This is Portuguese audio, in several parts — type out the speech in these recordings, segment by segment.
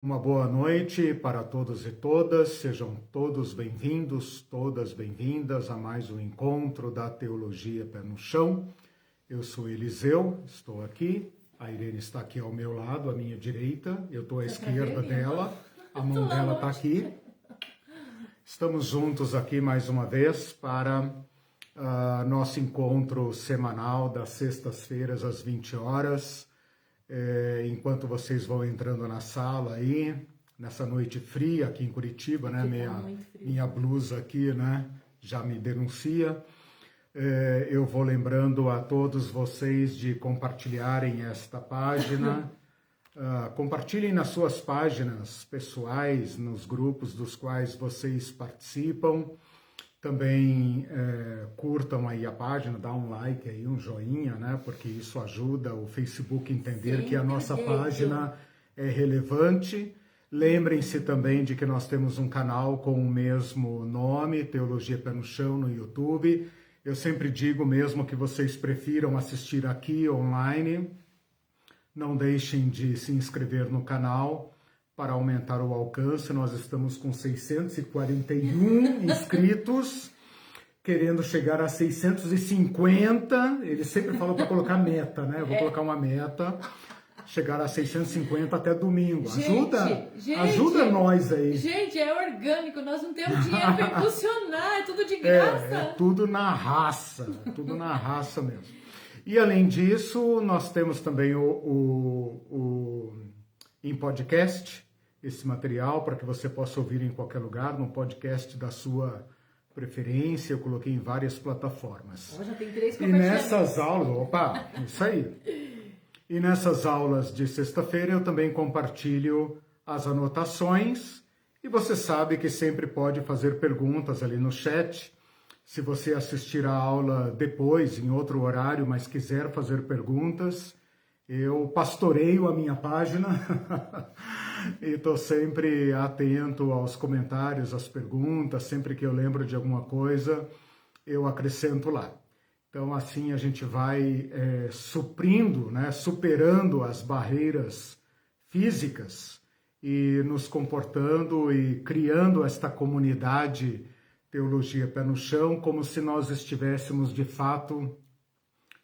Uma boa noite para todos e todas, sejam todos bem-vindos, todas bem-vindas a mais um encontro da Teologia Pé no Chão. Eu sou Eliseu, estou aqui, a Irene está aqui ao meu lado, à minha direita, eu estou à esquerda dela, a mão dela está aqui. Estamos juntos aqui mais uma vez para nosso encontro semanal das sextas-feiras às 20 horas. Enquanto vocês vão entrando na sala aí, nessa noite fria aqui em Curitiba, né? Minha blusa aqui, né? Já me denuncia. Eu vou lembrando a todos vocês de compartilharem esta página. Compartilhem nas suas páginas pessoais, nos grupos dos quais vocês participam. Também curtam aí a página, dá um like aí, um joinha, né? Porque isso ajuda o Facebook a entender que a nossa página é relevante. Lembrem-se também de que nós temos um canal com o mesmo nome, Teologia Pé no Chão, no YouTube. Eu sempre digo, mesmo que vocês prefiram assistir aqui online, não deixem de se inscrever no canal para aumentar o alcance. Nós estamos com 641 inscritos, querendo chegar a 650. Ele sempre falou para colocar meta, né? Eu vou colocar uma meta, chegar a 650 até domingo. Ajuda nós aí. Gente, é orgânico, nós não temos dinheiro para impulsionar, é tudo de graça. É tudo na raça mesmo. E além disso, nós temos também em podcast, esse material para que você possa ouvir em qualquer lugar, no podcast da sua preferência. Eu coloquei em várias plataformas. Já tem 3 E nessas aulas, isso aí. E nessas aulas de sexta-feira eu também compartilho as anotações e você sabe que sempre pode fazer perguntas ali no chat. Se você assistir a aula depois, em outro horário, mas quiser fazer perguntas, eu pastoreio a minha página e estou sempre atento aos comentários, às perguntas. Sempre que eu lembro de alguma coisa, eu acrescento lá. Então, assim a gente vai suprindo, né, superando as barreiras físicas e nos comportando e criando esta comunidade Teologia Pé no Chão, como se nós estivéssemos de fato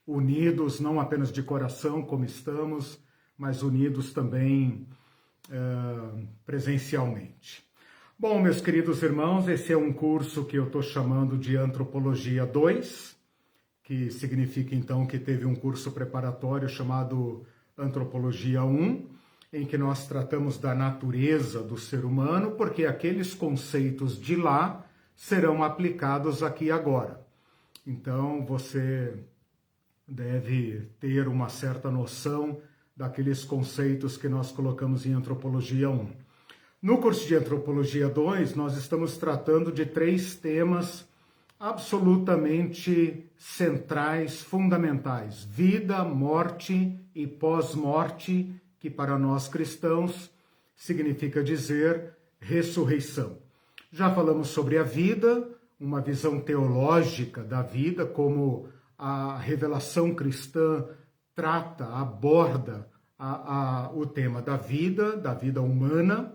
unidos, não apenas de coração, como estamos, mas unidos também presencialmente. Bom, meus queridos irmãos, esse é um curso que eu estou chamando de Antropologia 2, que significa então que teve um curso preparatório chamado Antropologia 1, em que nós tratamos da natureza do ser humano, porque aqueles conceitos de lá serão aplicados aqui agora. Então, você deve ter uma certa noção daqueles conceitos que nós colocamos em Antropologia 1. No curso de Antropologia 2, nós estamos tratando de 3 temas absolutamente centrais, fundamentais: vida, morte e pós-morte, que para nós cristãos significa dizer ressurreição. Já falamos sobre a vida, uma visão teológica da vida, como a revelação cristã trata, aborda o tema da vida humana.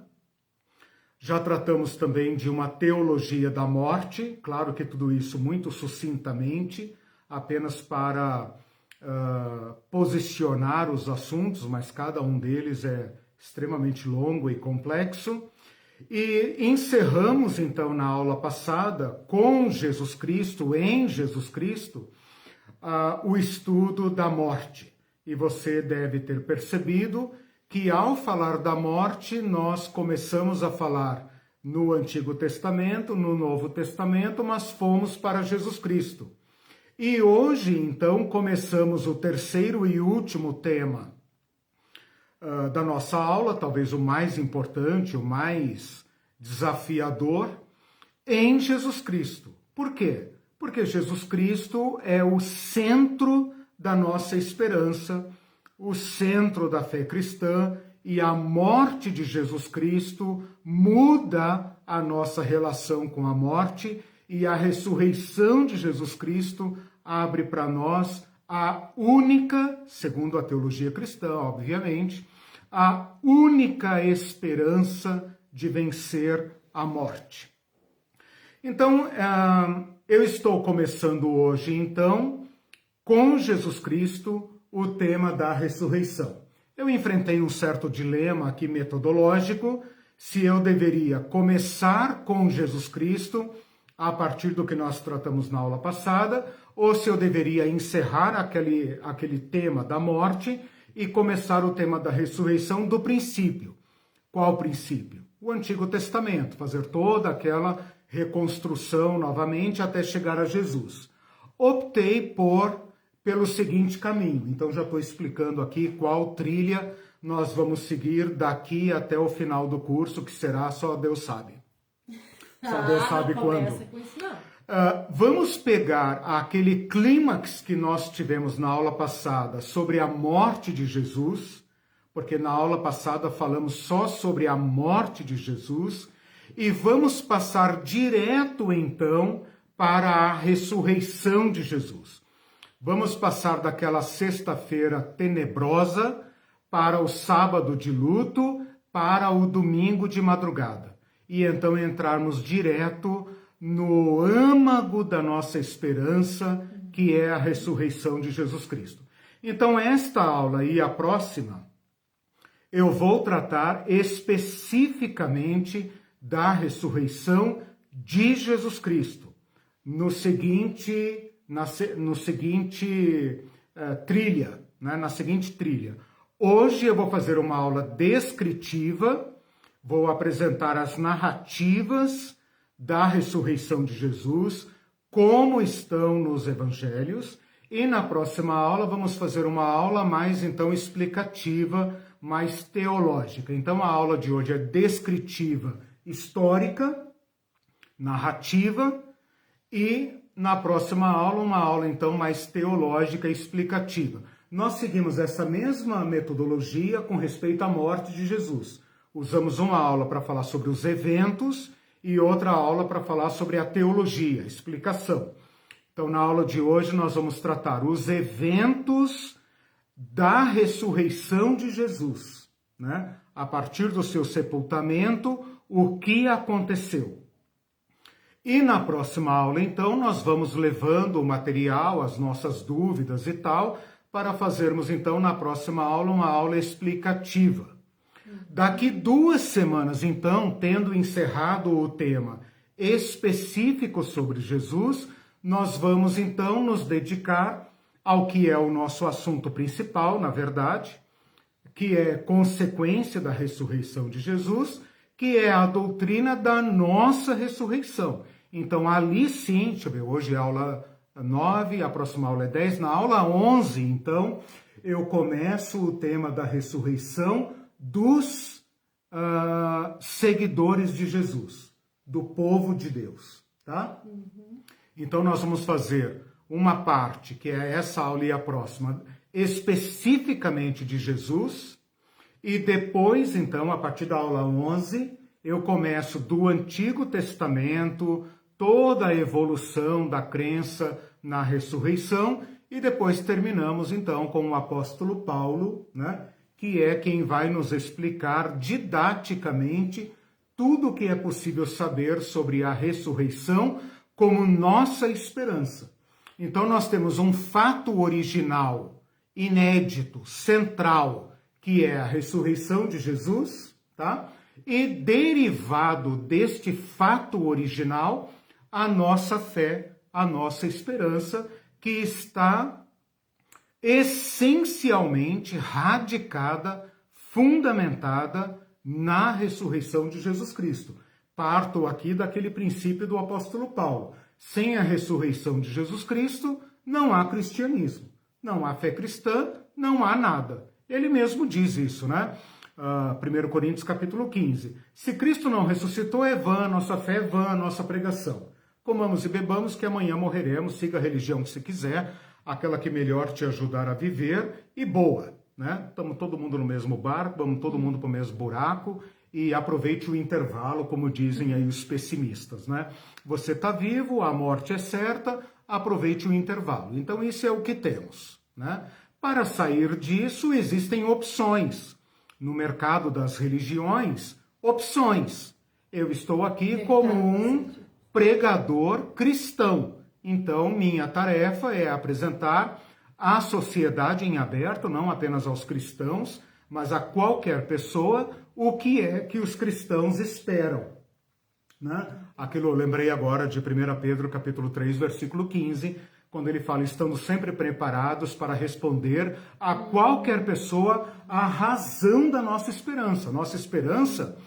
Já tratamos também de uma teologia da morte, claro que tudo isso muito sucintamente, apenas para posicionar os assuntos, mas cada um deles é extremamente longo e complexo. E encerramos então na aula passada, com Jesus Cristo, em Jesus Cristo, o estudo da morte. E você deve ter percebido que ao falar da morte, nós começamos a falar no Antigo Testamento, no Novo Testamento, mas fomos para Jesus Cristo. E hoje, então, começamos o terceiro e último tema da nossa aula, talvez o mais importante, o mais desafiador, em Jesus Cristo. Por quê? Porque Jesus Cristo é o centro da nossa esperança, o centro da fé cristã, e a morte de Jesus Cristo muda a nossa relação com a morte, e a ressurreição de Jesus Cristo abre para nós a única, segundo a teologia cristã, obviamente, a única esperança de vencer a morte. Então, eu estou começando hoje, então, com Jesus Cristo, o tema da ressurreição. Eu enfrentei um certo dilema aqui metodológico, se eu deveria começar com Jesus Cristo, a partir do que nós tratamos na aula passada, ou se eu deveria encerrar aquele tema da morte e começar o tema da ressurreição do princípio. Qual princípio? O Antigo Testamento, fazer toda aquela reconstrução novamente até chegar a Jesus. Optei pelo seguinte caminho, então já estou explicando aqui qual trilha nós vamos seguir daqui até o final do curso, que será só Deus sabe. Só Deus sabe quando. Com isso, não. Vamos pegar aquele clímax que nós tivemos na aula passada sobre a morte de Jesus, porque na aula passada falamos só sobre a morte de Jesus, e vamos passar direto então para a ressurreição de Jesus. Vamos passar daquela sexta-feira tenebrosa para o sábado de luto, para o domingo de madrugada. E então entrarmos direto no âmago da nossa esperança, que é a ressurreição de Jesus Cristo. Então, esta aula e a próxima, eu vou tratar especificamente da ressurreição de Jesus Cristo, na seguinte trilha. Hoje eu vou fazer uma aula descritiva, vou apresentar as narrativas da ressurreição de Jesus, como estão nos evangelhos, e na próxima aula vamos fazer uma aula mais então explicativa, mais teológica. Então a aula de hoje é descritiva, histórica, narrativa, e na próxima aula, uma aula então mais teológica e explicativa. Nós seguimos essa mesma metodologia com respeito à morte de Jesus. Usamos uma aula para falar sobre os eventos e outra aula para falar sobre a teologia, explicação. Então, na aula de hoje, nós vamos tratar os eventos da ressurreição de Jesus, né? A partir do seu sepultamento, o que aconteceu. E na próxima aula, então, nós vamos levando o material, as nossas dúvidas e tal, para fazermos, então, na próxima aula, uma aula explicativa. Daqui 2 semanas, então, tendo encerrado o tema específico sobre Jesus, nós vamos, então, nos dedicar ao que é o nosso assunto principal, na verdade, que é consequência da ressurreição de Jesus, que é a doutrina da nossa ressurreição. Então, ali sim, deixa eu ver, hoje é a aula 9, a próxima aula é 10, na aula 11, então, eu começo o tema da ressurreição dos seguidores de Jesus, do povo de Deus, tá? Então, nós vamos fazer uma parte, que é essa aula e a próxima, especificamente de Jesus, e depois, então, a partir da aula 11, eu começo do Antigo Testamento, toda a evolução da crença na ressurreição, e depois terminamos, então, com o apóstolo Paulo, né, que é quem vai nos explicar didaticamente tudo o que é possível saber sobre a ressurreição como nossa esperança. Então, nós temos um fato original, inédito, central, que é a ressurreição de Jesus, tá? E derivado deste fato original, a nossa fé, a nossa esperança, que está essencialmente radicada, fundamentada na ressurreição de Jesus Cristo. Parto aqui daquele princípio do apóstolo Paulo. Sem a ressurreição de Jesus Cristo, não há cristianismo. Não há fé cristã, não há nada. Ele mesmo diz isso, né? 1 Coríntios capítulo 15. Se Cristo não ressuscitou, é vã, nossa fé é vã, nossa pregação. Comamos e bebamos, que amanhã morreremos, siga a religião que você quiser, aquela que melhor te ajudar a viver, e boa, né? Estamos todo mundo no mesmo barco, vamos todo mundo para o mesmo buraco, e aproveite o intervalo, como dizem aí os pessimistas, né? Você está vivo, a morte é certa, aproveite o intervalo. Então, isso é o que temos, né? Para sair disso, existem opções. no mercado das religiões opções. Eu estou aqui como um pregador cristão. Então, minha tarefa é apresentar à sociedade em aberto, não apenas aos cristãos, mas a qualquer pessoa, o que é que os cristãos esperam. Né? Aquilo eu lembrei agora de 1 Pedro capítulo 3, versículo 15, quando ele fala, estamos sempre preparados para responder a qualquer pessoa a razão da nossa esperança. Nossa esperança,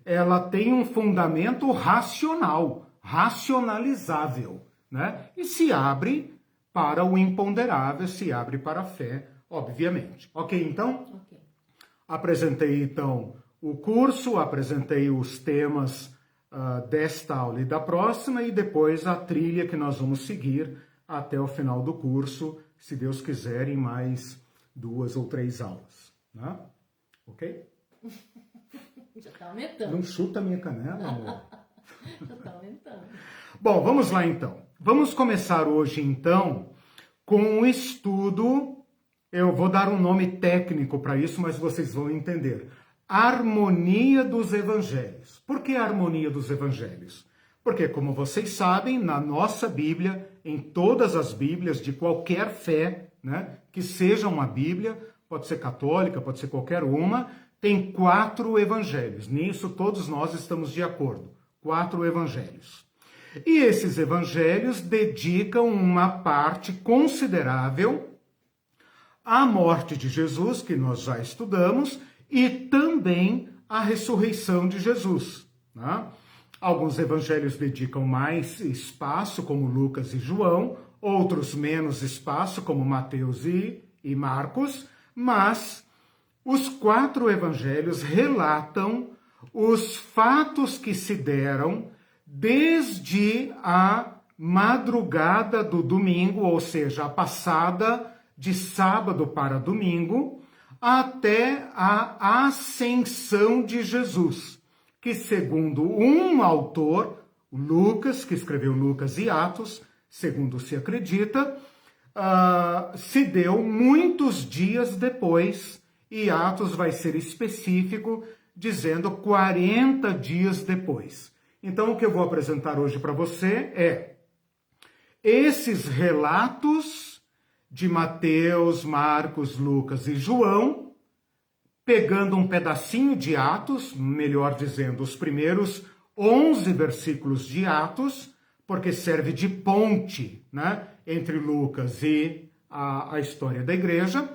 ela tem um fundamento racional, racionalizável, né? E se abre para o imponderável, se abre para a fé, obviamente. Ok, então? Okay. Apresentei, então, o curso, apresentei os temas desta aula e da próxima, e depois a trilha que nós vamos seguir até o final do curso, se Deus quiser, em mais 2 ou 3 aulas. Né? Ok? Já está aumentando. Não chuta a minha canela, amor. Já está aumentando. Bom, vamos lá então. Vamos começar hoje, então, com o estudo. Eu vou dar um nome técnico para isso, mas vocês vão entender. Harmonia dos Evangelhos. Por que a harmonia dos Evangelhos? Porque, como vocês sabem, na nossa Bíblia, em todas as Bíblias de qualquer fé, né, que seja uma Bíblia, pode ser católica, pode ser qualquer uma, tem 4 evangelhos. Nisso todos nós estamos de acordo. 4 evangelhos. E esses evangelhos dedicam uma parte considerável à morte de Jesus, que nós já estudamos, e também à ressurreição de Jesus. Né? Alguns evangelhos dedicam mais espaço, como Lucas e João, outros menos espaço, como Mateus e Marcos, mas os 4 evangelhos relatam os fatos que se deram desde a madrugada do domingo, ou seja, a passada de sábado para domingo, até a ascensão de Jesus, que segundo um autor, Lucas, que escreveu Lucas e Atos, segundo se acredita, se deu muitos dias depois, e Atos vai ser específico, dizendo 40 dias depois. Então, o que eu vou apresentar hoje para você é esses relatos de Mateus, Marcos, Lucas e João, pegando um pedacinho de Atos, melhor dizendo, os primeiros 11 versículos de Atos, porque serve de ponte, né, entre Lucas e a história da igreja,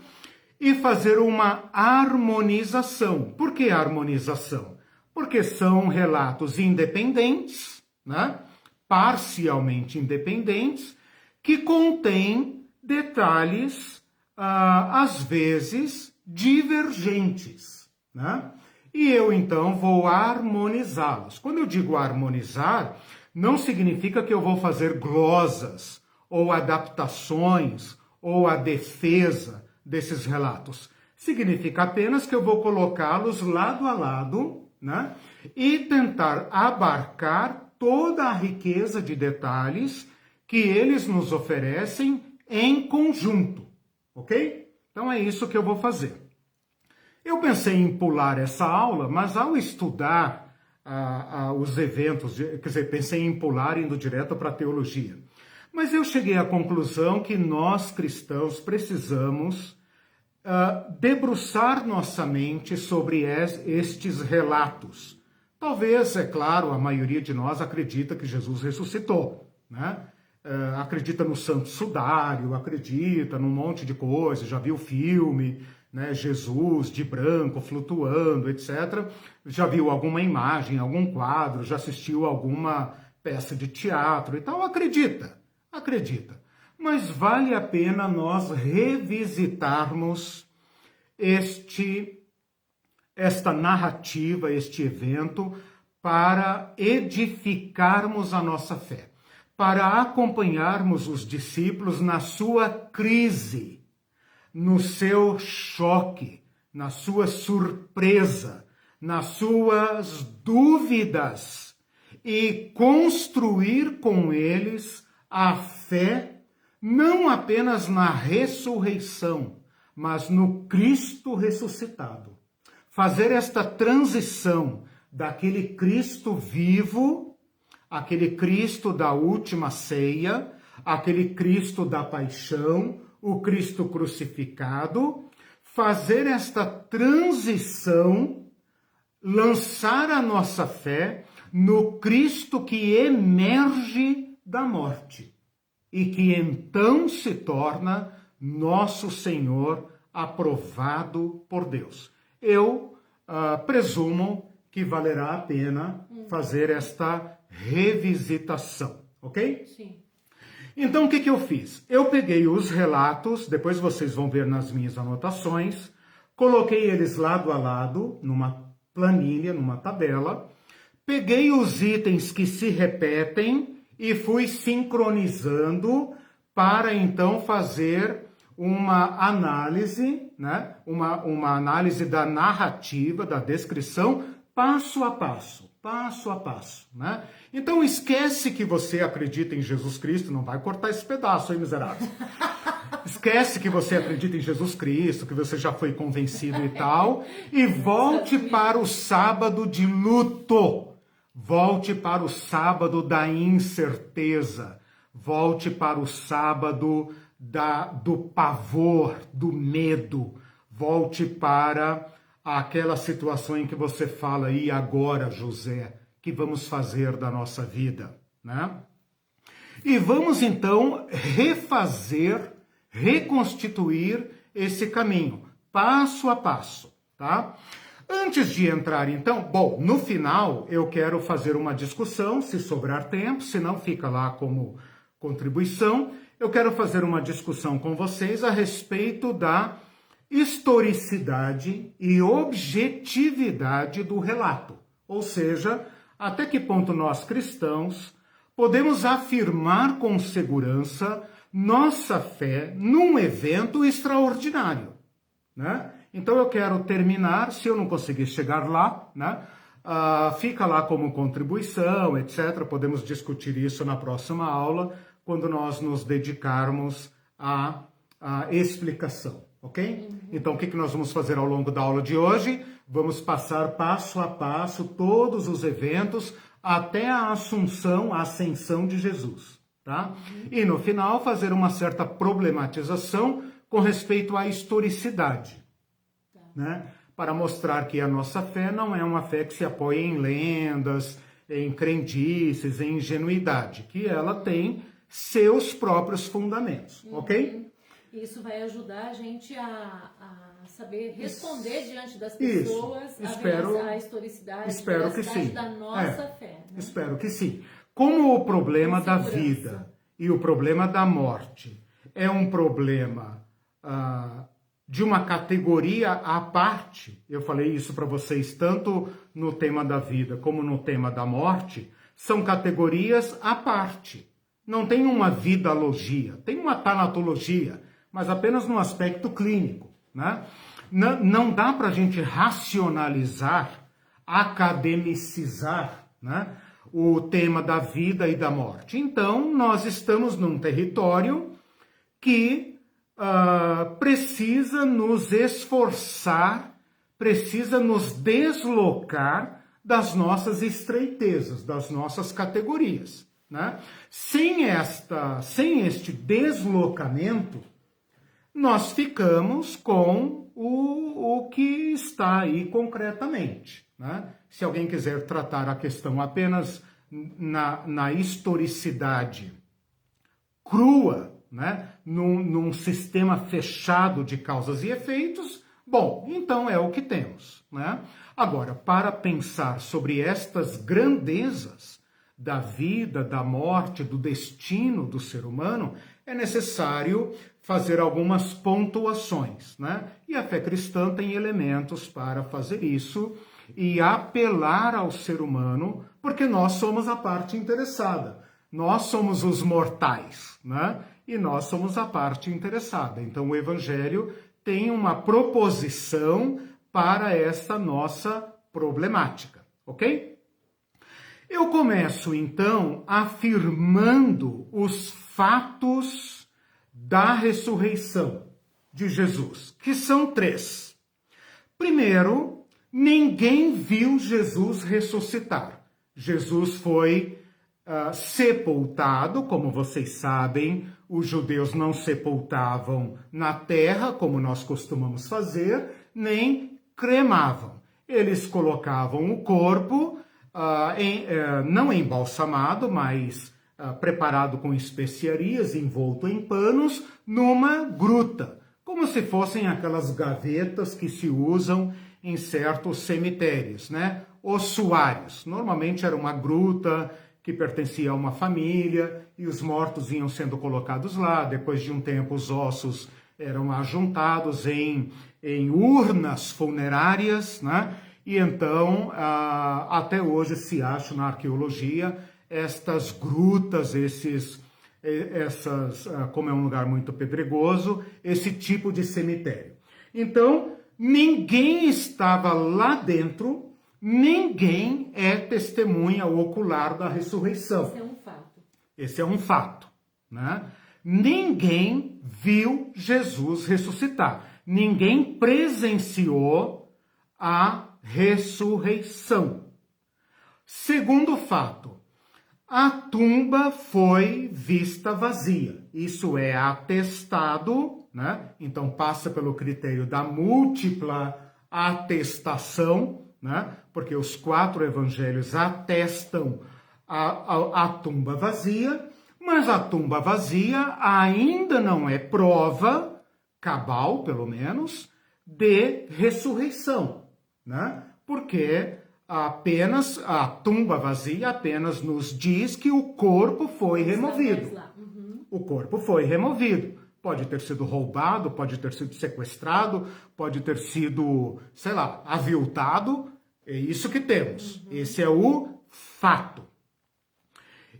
e fazer uma harmonização. Por que harmonização? Porque são relatos independentes, né, parcialmente independentes, que contêm detalhes, às vezes, divergentes, né? E eu, então, vou harmonizá-los. Quando eu digo harmonizar, não significa que eu vou fazer glosas, ou adaptações, ou a defesa desses relatos. Significa apenas que eu vou colocá-los lado a lado, né? E tentar abarcar toda a riqueza de detalhes que eles nos oferecem em conjunto, ok? Então é isso que eu vou fazer. Eu pensei em pular essa aula, mas ao estudar os eventos, quer dizer, pensei em pular indo direto para a teologia. Mas eu cheguei à conclusão que nós cristãos precisamos debruçar nossa mente sobre estes relatos. Talvez, é claro, a maioria de nós acredita que Jesus ressuscitou, né? Acredita no Santo Sudário, acredita num monte de coisa, já viu filme, né, Jesus de branco flutuando, etc. Já viu alguma imagem, algum quadro, já assistiu alguma peça de teatro e tal, acredita. Mas vale a pena nós revisitarmos esta narrativa, este evento, para edificarmos a nossa fé, para acompanharmos os discípulos na sua crise, no seu choque, na sua surpresa, nas suas dúvidas, e construir com eles a fé, não apenas na ressurreição, mas no Cristo ressuscitado. fazer esta transição daquele Cristo vivo, aquele Cristo da última ceia, aquele Cristo da paixão, o Cristo crucificado, fazer esta transição, lançar a nossa fé no Cristo que emerge da morte e que então se torna nosso Senhor aprovado por Deus. Eu presumo que valerá a pena fazer esta revisitação, ok? Sim. Então, o que eu fiz? Eu peguei os relatos, depois vocês vão ver nas minhas anotações, coloquei eles lado a lado, numa planilha, numa tabela, peguei os itens que se repetem e fui sincronizando para então fazer uma análise, né? Uma análise da narrativa, da descrição, passo a passo, né? Então esquece que você acredita em Jesus Cristo, não vai cortar esse pedaço aí, miserável. Esquece que você acredita em Jesus Cristo, que você já foi convencido e tal, e volte para o sábado de luto. Volte para o sábado da incerteza. Volte para o sábado do pavor, do medo. Volte para aquela situação em que você fala, e agora, José, que vamos fazer da nossa vida, né? E vamos então reconstituir esse caminho, passo a passo, tá? Antes de entrar então, bom, no final eu quero fazer uma discussão, se sobrar tempo, se não fica lá como contribuição, eu quero fazer uma discussão com vocês a respeito da historicidade e objetividade do relato. Ou seja, até que ponto nós cristãos podemos afirmar com segurança nossa fé num evento extraordinário, né? Então eu quero terminar, se eu não conseguir chegar lá, né? Fica lá como contribuição, etc. Podemos discutir isso na próxima aula, quando nós nos dedicarmos à explicação, ok? Então o que nós vamos fazer ao longo da aula de hoje? Vamos passar passo a passo todos os eventos até a assunção, a ascensão de Jesus, tá? E no final fazer uma certa problematização com respeito à historicidade, né? Para mostrar que a nossa fé não é uma fé que se apoia em lendas, em crendices, em ingenuidade, que ela tem seus próprios fundamentos, ok? Isso vai ajudar a gente a saber responder diante das pessoas a historicidade, espero que sim. da nossa fé. Né? Espero que sim. Como o problema da vida e o problema da morte é um problema de uma categoria à parte, eu falei isso para vocês tanto no tema da vida como no tema da morte, são categorias à parte. Não tem uma vidalogia, tem uma tanatologia, mas apenas no aspecto clínico, né? Não dá para a gente racionalizar, academicizar, né, o tema da vida e da morte. Então, nós estamos num território que precisa nos esforçar, precisa nos deslocar das nossas estreitezas, das nossas categorias, né? Sem este deslocamento, nós ficamos com o que está aí concretamente, né? Se alguém quiser tratar a questão apenas na historicidade crua, né? Num sistema fechado de causas e efeitos, bom, então é o que temos, né? Agora, para pensar sobre estas grandezas da vida, da morte, do destino do ser humano, é necessário fazer algumas pontuações, né? E a fé cristã tem elementos para fazer isso e apelar ao ser humano, porque nós somos a parte interessada. Nós somos os mortais, né? E nós somos a parte interessada. Então o Evangelho tem uma proposição para essa nossa problemática, ok? Eu começo, então, afirmando os fatos da ressurreição de Jesus, que são 3. Primeiro, ninguém viu Jesus ressuscitar. Jesus foi sepultado, como vocês sabem, os judeus não sepultavam na terra, como nós costumamos fazer, nem cremavam. Eles colocavam o corpo, não embalsamado, mas preparado com especiarias, envolto em panos, numa gruta, como se fossem aquelas gavetas que se usam em certos cemitérios, né? Ossuários. Normalmente era uma gruta que pertencia a uma família e os mortos iam sendo colocados lá. Depois de um tempo, os ossos eram ajuntados em urnas funerárias, né? E então, até hoje se acha na arqueologia estas grutas, como é um lugar muito pedregoso, esse tipo de cemitério. Então, ninguém estava lá dentro, ninguém é testemunha ocular da ressurreição. Esse é um fato. Esse é um fato, né? Ninguém viu Jesus ressuscitar. Ninguém presenciou a ressurreição. Segundo fato, a tumba foi vista vazia. Isso é atestado, né? Então passa pelo critério da múltipla atestação, né? Porque os 4 evangelhos atestam a tumba vazia, mas a tumba vazia ainda não é prova, cabal pelo menos, de ressurreição, né? Porque apenas a tumba vazia apenas nos diz que o corpo foi removido. O corpo foi removido. Pode ter sido roubado, pode ter sido sequestrado, pode ter sido, sei lá, aviltado. É isso que temos. Esse é o fato.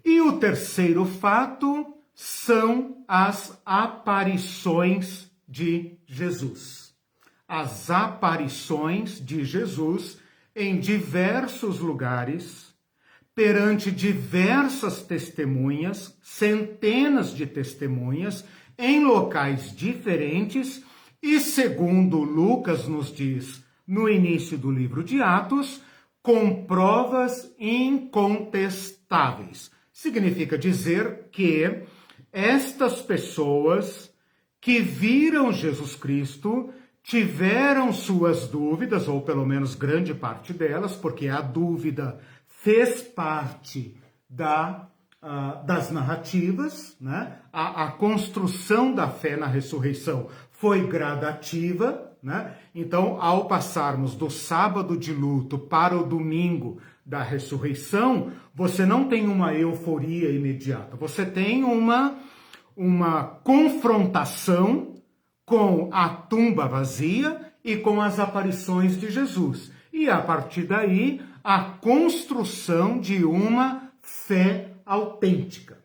E o terceiro fato são as aparições de Jesus. As aparições de Jesus em diversos lugares, perante diversas testemunhas, centenas de testemunhas, em locais diferentes, e segundo Lucas nos diz no início do livro de Atos, com provas incontestáveis. Significa dizer que estas pessoas que viram Jesus Cristo tiveram suas dúvidas, ou pelo menos grande parte delas, porque a dúvida fez parte das narrativas, né? A construção da fé na ressurreição foi gradativa, né? Então, ao passarmos do sábado de luto para o domingo da ressurreição, você não tem uma euforia imediata, você tem uma confrontação com a tumba vazia e com as aparições de Jesus. E a partir daí, a construção de uma fé autêntica.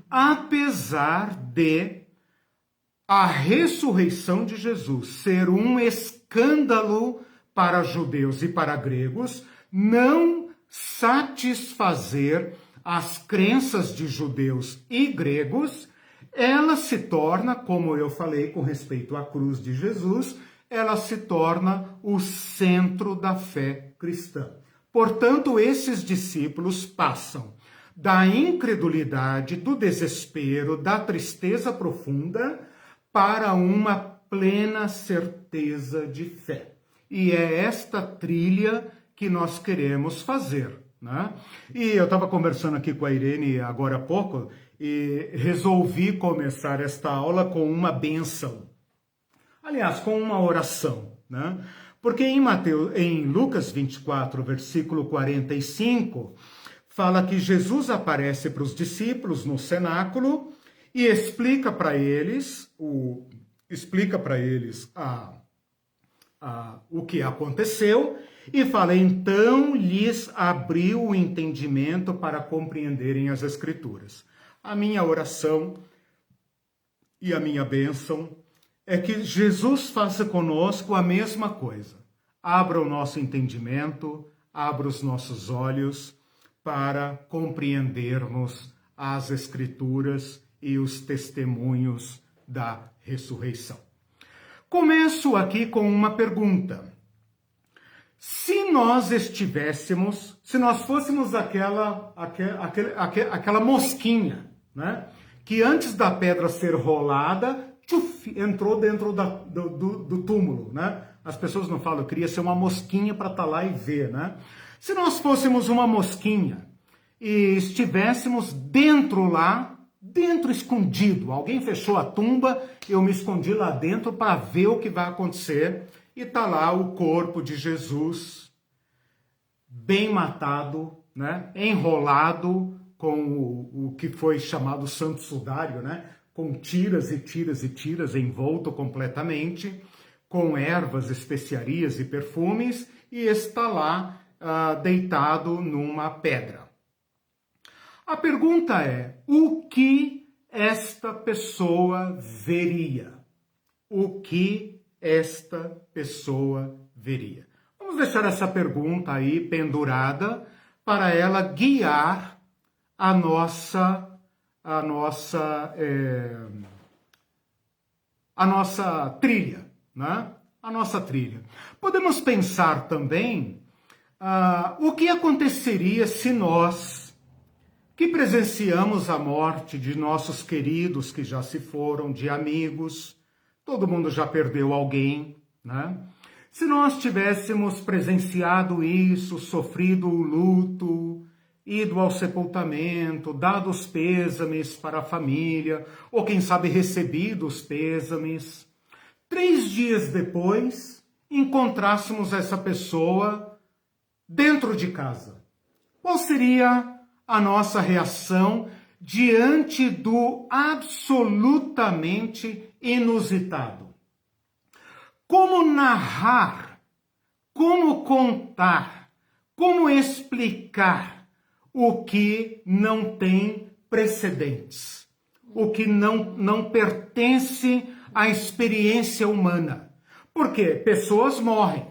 Apesar de a ressurreição de Jesus ser um escândalo para judeus e para gregos, não satisfazer as crenças de judeus e gregos, ela se torna, como eu falei com respeito à cruz de Jesus, ela se torna o centro da fé cristã. Portanto, esses discípulos passam da incredulidade, do desespero, da tristeza profunda, para uma plena certeza de fé. E é esta trilha que nós queremos fazer, né? E eu estava conversando aqui com a Irene agora há pouco e resolvi começar esta aula com uma bênção. Aliás, com uma oração, né? Porque em Lucas 24, versículo 45, fala que Jesus aparece para os discípulos no cenáculo e explica para eles o que aconteceu e fala, então lhes abriu o entendimento para compreenderem as Escrituras. A minha oração e a minha bênção é que Jesus faça conosco a mesma coisa. Abra o nosso entendimento, abra os nossos olhos para compreendermos as Escrituras e os testemunhos da ressurreição. Começo aqui com uma pergunta. se nós fôssemos aquela mosquinha, né? Que antes da pedra ser rolada, entrou dentro do túmulo, né? As pessoas não falam, eu queria ser uma mosquinha para estar lá e ver, né? Se nós fôssemos uma mosquinha e estivéssemos dentro escondido, alguém fechou a tumba, eu me escondi lá dentro para ver o que vai acontecer, e está lá o corpo de Jesus, bem matado, né? Enrolado com o que foi chamado Santo Sudário, né? Com tiras e tiras e tiras, envolto completamente, com ervas, especiarias e perfumes, e está lá deitado numa pedra. A pergunta é, o que esta pessoa veria? O que esta pessoa veria? Vamos deixar essa pergunta aí pendurada para ela guiar a nossa trilha, né? A nossa trilha. Podemos pensar também o que aconteceria se nós, que presenciamos a morte de nossos queridos que já se foram, de amigos, todo mundo já perdeu alguém, né? Se nós tivéssemos presenciado isso, sofrido o luto, ido ao sepultamento, dado os pêsames para a família, ou quem sabe recebido os pêsames, 3 dias depois, encontrássemos essa pessoa dentro de casa. Qual seria a nossa reação diante do absolutamente inusitado? Como narrar, como contar, como explicar o que não tem precedentes, o que não pertence à experiência humana? Porque pessoas morrem,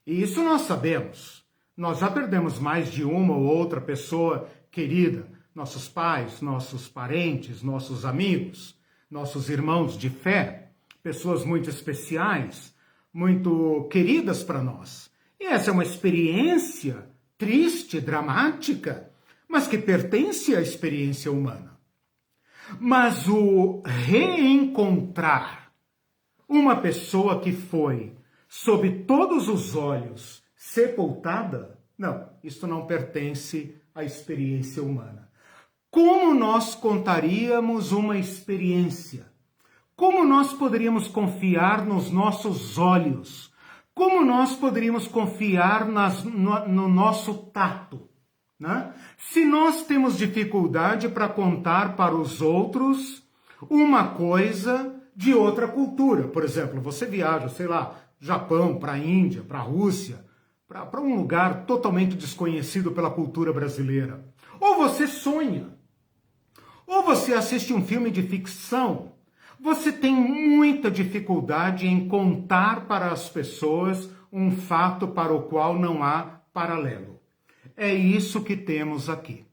e isso nós sabemos. Nós já perdemos mais de uma ou outra pessoa querida, nossos pais, nossos parentes, nossos amigos, nossos irmãos de fé, pessoas muito especiais, muito queridas para nós. E essa é uma experiência triste, dramática, mas que pertence à experiência humana. Mas o reencontrar uma pessoa que foi, sob todos os olhos, sepultada, não, isto não pertence à experiência humana. Como nós contaríamos uma experiência? Como nós poderíamos confiar nos nossos olhos? Como nós poderíamos confiar no nosso tato? Né? Se nós temos dificuldade para contar para os outros uma coisa de outra cultura, por exemplo, você viaja, sei lá, Japão, para a Índia, para a Rússia, para um lugar totalmente desconhecido pela cultura brasileira. Ou você sonha, ou você assiste um filme de ficção, você tem muita dificuldade em contar para as pessoas um fato para o qual não há paralelo. É isso que temos aqui.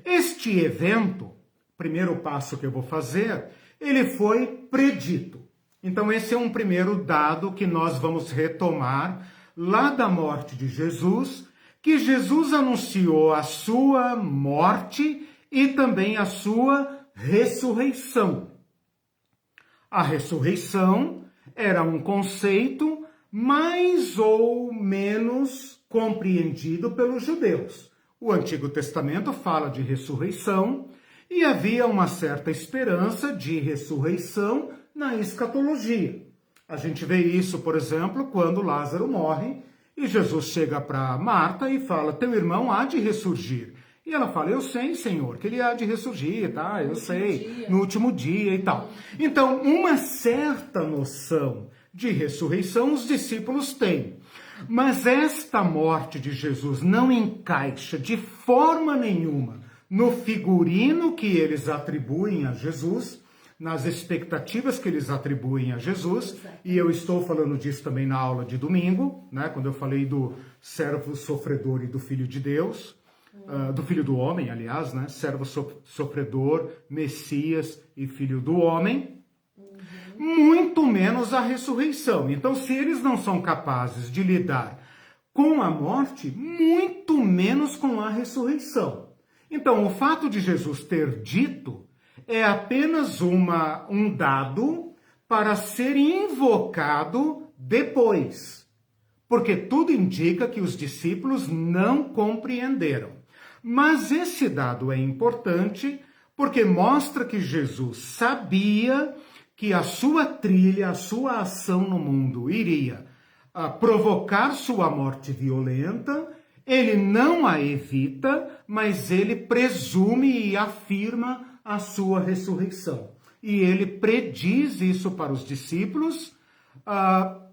Este evento, primeiro passo que eu vou fazer, ele foi predito. Então esse é um primeiro dado que nós vamos retomar lá da morte de Jesus, que Jesus anunciou a sua morte e também a sua ressurreição. A ressurreição era um conceito mais ou menos compreendido pelos judeus. O Antigo Testamento fala de ressurreição e havia uma certa esperança de ressurreição na escatologia. A gente vê isso, por exemplo, quando Lázaro morre e Jesus chega para Marta e fala, teu irmão há de ressurgir. E ela fala, eu sei, Senhor, que ele há de ressurgir, tá? Eu sei, no último dia e tal. Então, uma certa noção de ressurreição os discípulos têm. Mas esta morte de Jesus não encaixa de forma nenhuma no figurino que eles atribuem a Jesus, nas expectativas que eles atribuem a Jesus, e eu estou falando disso também na aula de domingo, né? Quando eu falei do servo sofredor e do Filho de Deus, do Filho do Homem, aliás, né? Servo sofredor, Messias e Filho do Homem, muito menos a ressurreição. Então, se eles não são capazes de lidar com a morte, muito menos com a ressurreição. Então, o fato de Jesus ter dito é apenas um dado para ser invocado depois, porque tudo indica que os discípulos não compreenderam. Mas esse dado é importante porque mostra que Jesus sabia que a sua trilha, a sua ação no mundo iria provocar sua morte violenta. Ele não a evita, mas ele presume e afirma a sua ressurreição. E ele prediz isso para os discípulos,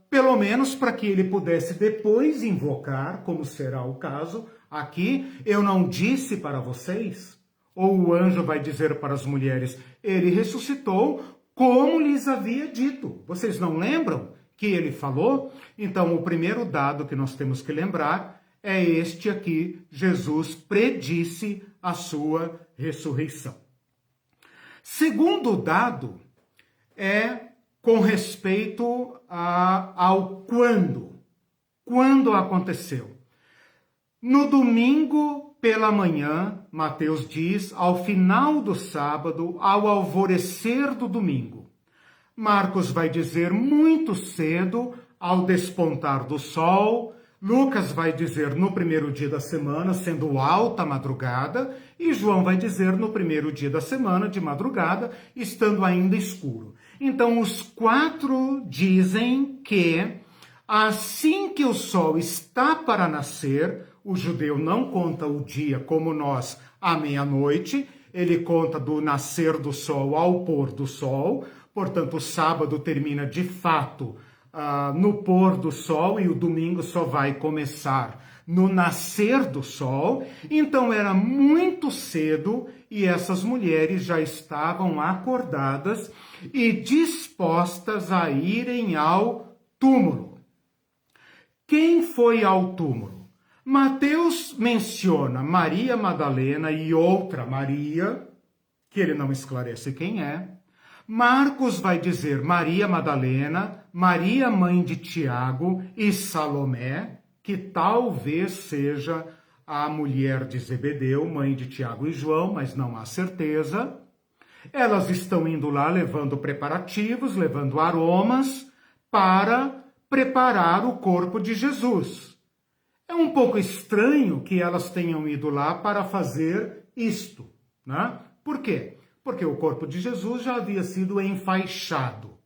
pelo menos para que ele pudesse depois invocar, como será o caso aqui. Eu não disse para vocês, ou o anjo vai dizer para as mulheres, ele ressuscitou como lhes havia dito. Vocês não lembram que ele falou? Então, o primeiro dado que nós temos que lembrar é este aqui: Jesus predisse a sua ressurreição. Segundo dado é com respeito ao quando. Quando aconteceu? No domingo pela manhã, Mateus diz, ao final do sábado, ao alvorecer do domingo. Marcos vai dizer muito cedo, ao despontar do sol. Lucas vai dizer no primeiro dia da semana, sendo alta madrugada, e João vai dizer no primeiro dia da semana, de madrugada, estando ainda escuro. Então, os quatro dizem que assim que o sol está para nascer, o judeu não conta o dia como nós, à meia-noite, ele conta do nascer do sol ao pôr do sol, portanto, o sábado termina de fato no pôr do sol e o domingo só vai começar no nascer do sol. Então era muito cedo e essas mulheres já estavam acordadas e dispostas a irem ao túmulo. Quem foi ao túmulo? Mateus menciona Maria Madalena e outra Maria, que ele não esclarece quem é. Marcos vai dizer Maria Madalena, Maria mãe de Tiago e Salomé, que talvez seja a mulher de Zebedeu, mãe de Tiago e João, mas não há certeza. Elas estão indo lá levando preparativos, levando aromas para preparar o corpo de Jesus. É um pouco estranho que elas tenham ido lá para fazer isto, né? Por quê? Porque o corpo de Jesus já havia sido enfaixado.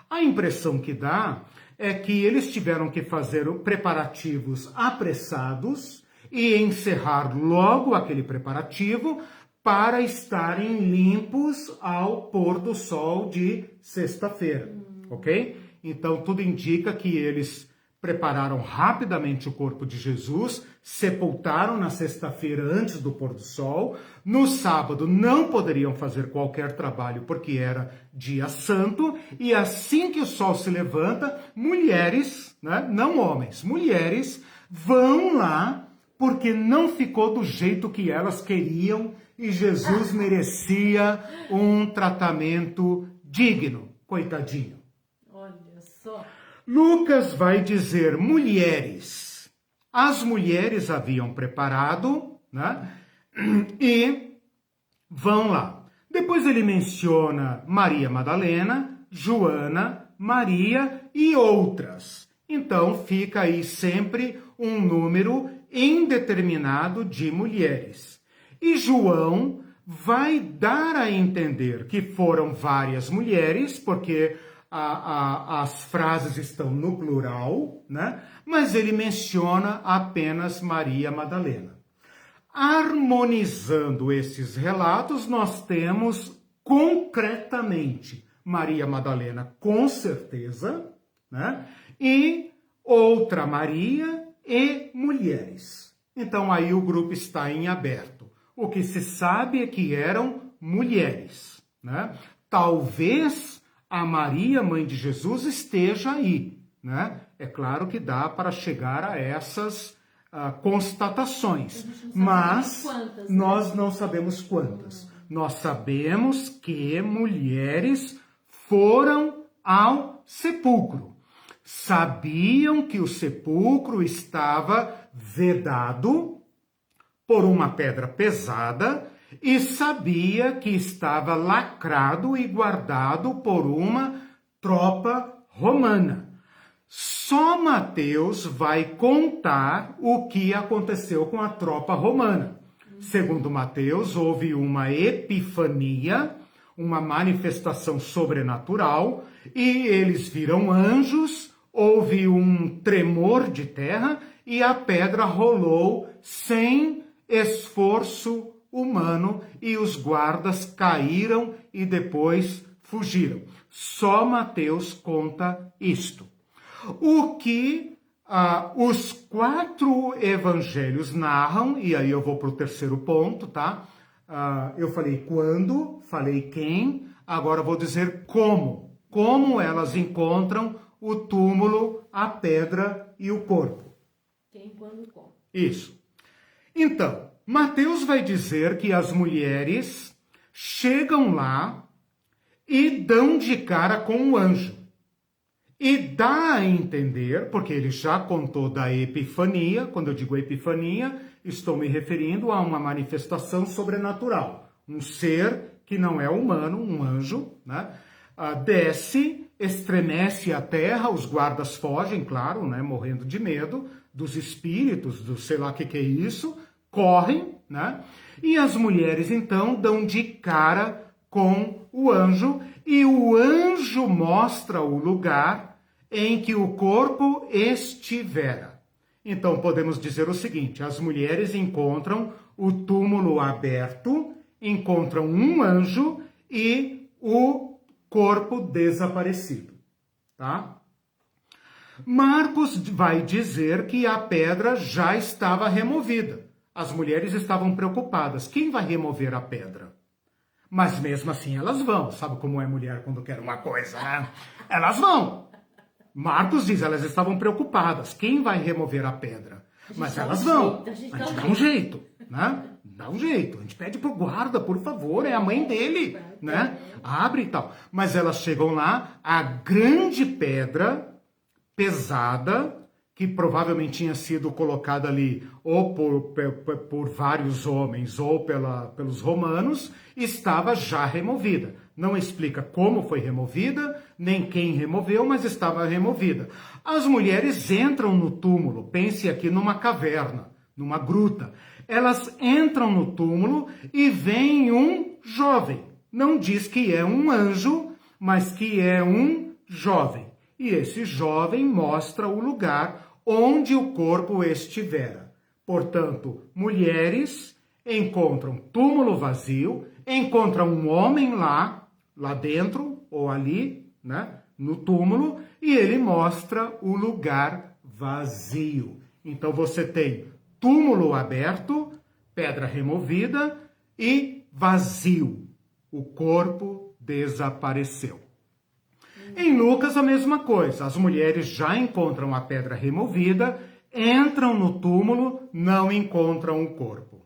A impressão que dá é que eles tiveram que fazer preparativos apressados e encerrar logo aquele preparativo para estarem limpos ao pôr do sol de sexta-feira, ok? Então, tudo indica que eles prepararam rapidamente o corpo de Jesus, sepultaram na sexta-feira antes do pôr do sol. No sábado não poderiam fazer qualquer trabalho porque era dia santo. E assim que o sol se levanta, mulheres, né, não homens, mulheres vão lá porque não ficou do jeito que elas queriam e Jesus merecia um tratamento digno, coitadinho. Olha só. Lucas vai dizer mulheres. As mulheres haviam preparado, né? E vão lá. Depois ele menciona Maria Madalena, Joana, Maria e outras. Então fica aí sempre um número indeterminado de mulheres. E João vai dar a entender que foram várias mulheres, porque as frases estão no plural, né? Mas ele menciona apenas Maria Madalena. Harmonizando esses relatos, nós temos concretamente Maria Madalena, com certeza, né? E outra Maria e mulheres. Então aí o grupo está em aberto. O que se sabe é que eram mulheres, né? Talvez a Maria, mãe de Jesus, esteja aí, né? É claro que dá para chegar a essas constatações, mas quantas, né? Nós não sabemos quantas. Nós sabemos que mulheres foram ao sepulcro. sabiam que o sepulcro estava vedado por uma pedra pesada e sabia que estava lacrado e guardado por uma tropa romana. Só Mateus vai contar o que aconteceu com a tropa romana. Segundo Mateus, houve uma epifania, uma manifestação sobrenatural, e eles viram anjos, houve um tremor de terra e a pedra rolou sem esforço humano e os guardas caíram e depois fugiram. Só Mateus conta isto. O que os 4 evangelhos narram, e aí eu vou para o terceiro ponto, tá? Eu falei quando, falei quem, agora eu vou dizer como. Como elas encontram o túmulo, a pedra e o corpo. Quem, quando, como. Isso. Então, Mateus vai dizer que as mulheres chegam lá e dão de cara com o anjo. E dá a entender, porque ele já contou da epifania, quando eu digo epifania, estou me referindo a uma manifestação sobrenatural. Um ser que não é humano, um anjo, né? Desce, estremece a terra, os guardas fogem, claro, né? Morrendo de medo dos espíritos, do sei lá o que é isso, correm, né? E as mulheres, então, dão de cara com o anjo, e o anjo mostra o lugar em que o corpo estivera. Então, podemos dizer o seguinte, as mulheres encontram o túmulo aberto, encontram um anjo e o corpo desaparecido, tá? Marcos vai dizer que a pedra já estava removida. As mulheres estavam preocupadas. Quem vai remover a pedra? Mas mesmo assim elas vão. Sabe como é mulher quando quer uma coisa, né? Elas vão. Marcos diz, elas estavam preocupadas. Quem vai remover a pedra? Mas elas vão. A gente dá um jeito, né? Dá um jeito. A gente pede pro guarda, por favor, é a mãe dele, né? Abre e tal. Mas elas chegam lá, a grande pedra pesada, que provavelmente tinha sido colocada ali ou por vários homens ou pelos romanos, estava já removida. Não explica como foi removida, nem quem removeu, mas estava removida. As mulheres entram no túmulo, pense aqui numa caverna, numa gruta. Elas entram no túmulo e vem um jovem. Não diz que é um anjo, mas que é um jovem. E esse jovem mostra o lugar onde o corpo estivera. Portanto, mulheres encontram túmulo vazio, encontram um homem lá dentro ou ali, né, no túmulo, e ele mostra o lugar vazio. Então você tem túmulo aberto, pedra removida e vazio. O corpo desapareceu. Em Lucas, a mesma coisa. As mulheres já encontram a pedra removida, entram no túmulo, não encontram o corpo.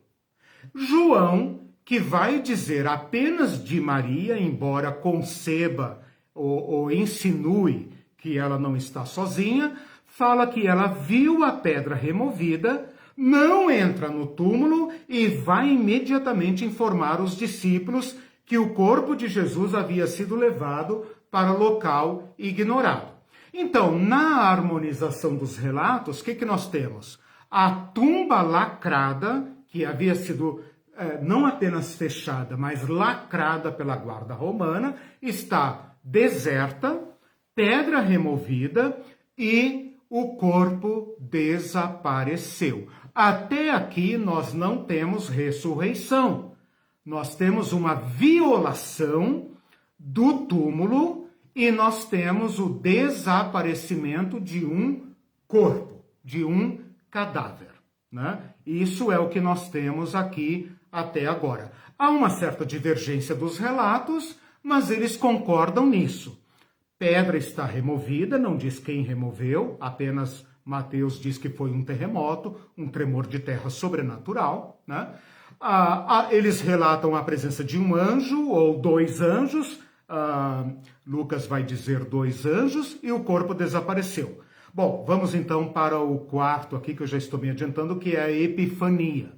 João, que vai dizer apenas de Maria, embora conceba ou insinue que ela não está sozinha, fala que ela viu a pedra removida, não entra no túmulo e vai imediatamente informar os discípulos que o corpo de Jesus havia sido levado para local ignorado. Então, na harmonização dos relatos, o que nós temos? A tumba lacrada, que havia sido não apenas fechada, mas lacrada pela guarda romana, está deserta, pedra removida e o corpo desapareceu. Até aqui nós não temos ressurreição. Nós temos uma violação do túmulo e nós temos o desaparecimento de um corpo, de um cadáver, né? Isso é o que nós temos aqui até agora. Há uma certa divergência dos relatos, mas eles concordam nisso. Pedra está removida, não diz quem removeu, apenas Mateus diz que foi um terremoto, um tremor de terra sobrenatural, né? Eles relatam a presença de um anjo ou 2 anjos. Lucas vai dizer 2 anjos e o corpo desapareceu. Bom, vamos então para o quarto aqui, que eu já estou me adiantando, que é a Epifania.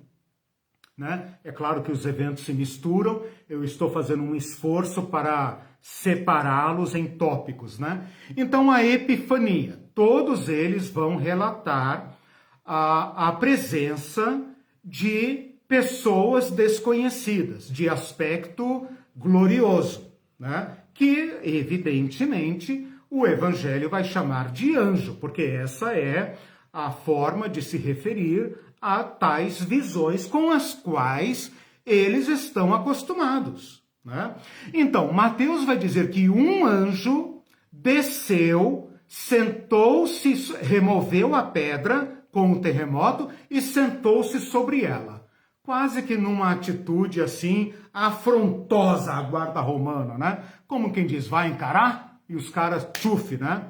Né? É claro que os eventos se misturam, eu estou fazendo um esforço para separá-los em tópicos. Né? Então, a Epifania, todos eles vão relatar a presença de pessoas desconhecidas, de aspecto glorioso, né? Que, evidentemente, o Evangelho vai chamar de anjo, porque essa é a forma de se referir a tais visões com as quais eles estão acostumados. Né? Então, Mateus vai dizer que um anjo desceu, sentou-se, removeu a pedra com o terremoto e sentou-se sobre ela. Quase que numa atitude assim afrontosa à guarda romana, né? Como quem diz, vai encarar? E os caras, tchuf, né?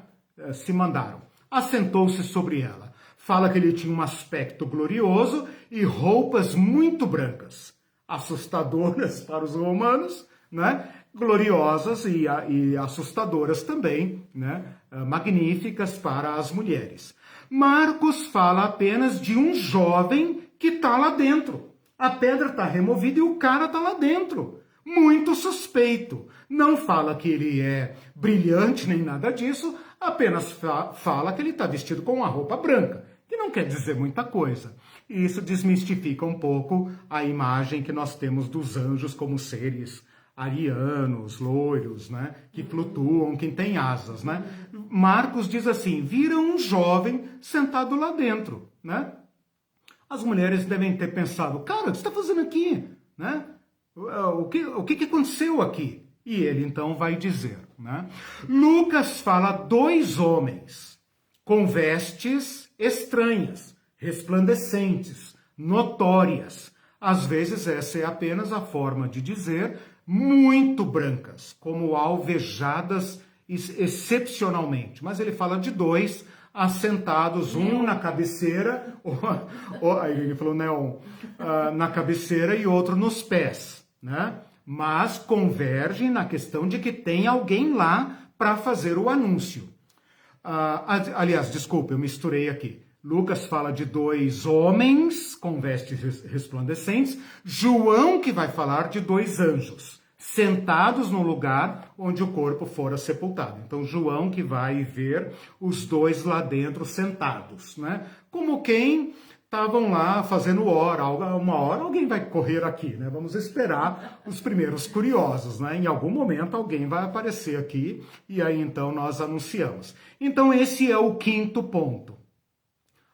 Se mandaram. Assentou-se sobre ela. Fala que ele tinha um aspecto glorioso e roupas muito brancas, assustadoras para os romanos, né? Gloriosas e assustadoras também, né? Magníficas para as mulheres. Marcos fala apenas de um jovem que está lá dentro. A pedra está removida e o cara está lá dentro. Muito suspeito. Não fala que ele é brilhante nem nada disso, apenas fala que ele está vestido com uma roupa branca, que não quer dizer muita coisa. E isso desmistifica um pouco a imagem que nós temos dos anjos como seres arianos, loiros, né, que flutuam, que têm asas. Né? Marcos diz assim, viram um jovem sentado lá dentro, né? As mulheres devem ter pensado, cara, o que você está fazendo aqui? Né? O que aconteceu aqui? E ele então vai dizer. Né? Lucas fala 2 homens com vestes estranhas, resplandecentes, notórias. Às vezes essa é apenas a forma de dizer muito brancas, como alvejadas excepcionalmente. Mas ele fala de 2 assentados, um na cabeceira, aí ele falou neon, na cabeceira e outro nos pés, né? Mas convergem na questão de que tem alguém lá para fazer o anúncio. Aliás, desculpa, eu misturei aqui. Lucas fala de 2 homens com vestes resplandecentes, João que vai falar de 2 anjos, sentados no lugar onde o corpo fora sepultado. Então, João que vai ver os 2 lá dentro sentados, né? Como quem estavam lá fazendo uma hora alguém vai correr aqui, né? Vamos esperar os primeiros curiosos, né? Em algum momento alguém vai aparecer aqui e aí então nós anunciamos. Então, esse é o 5º ponto.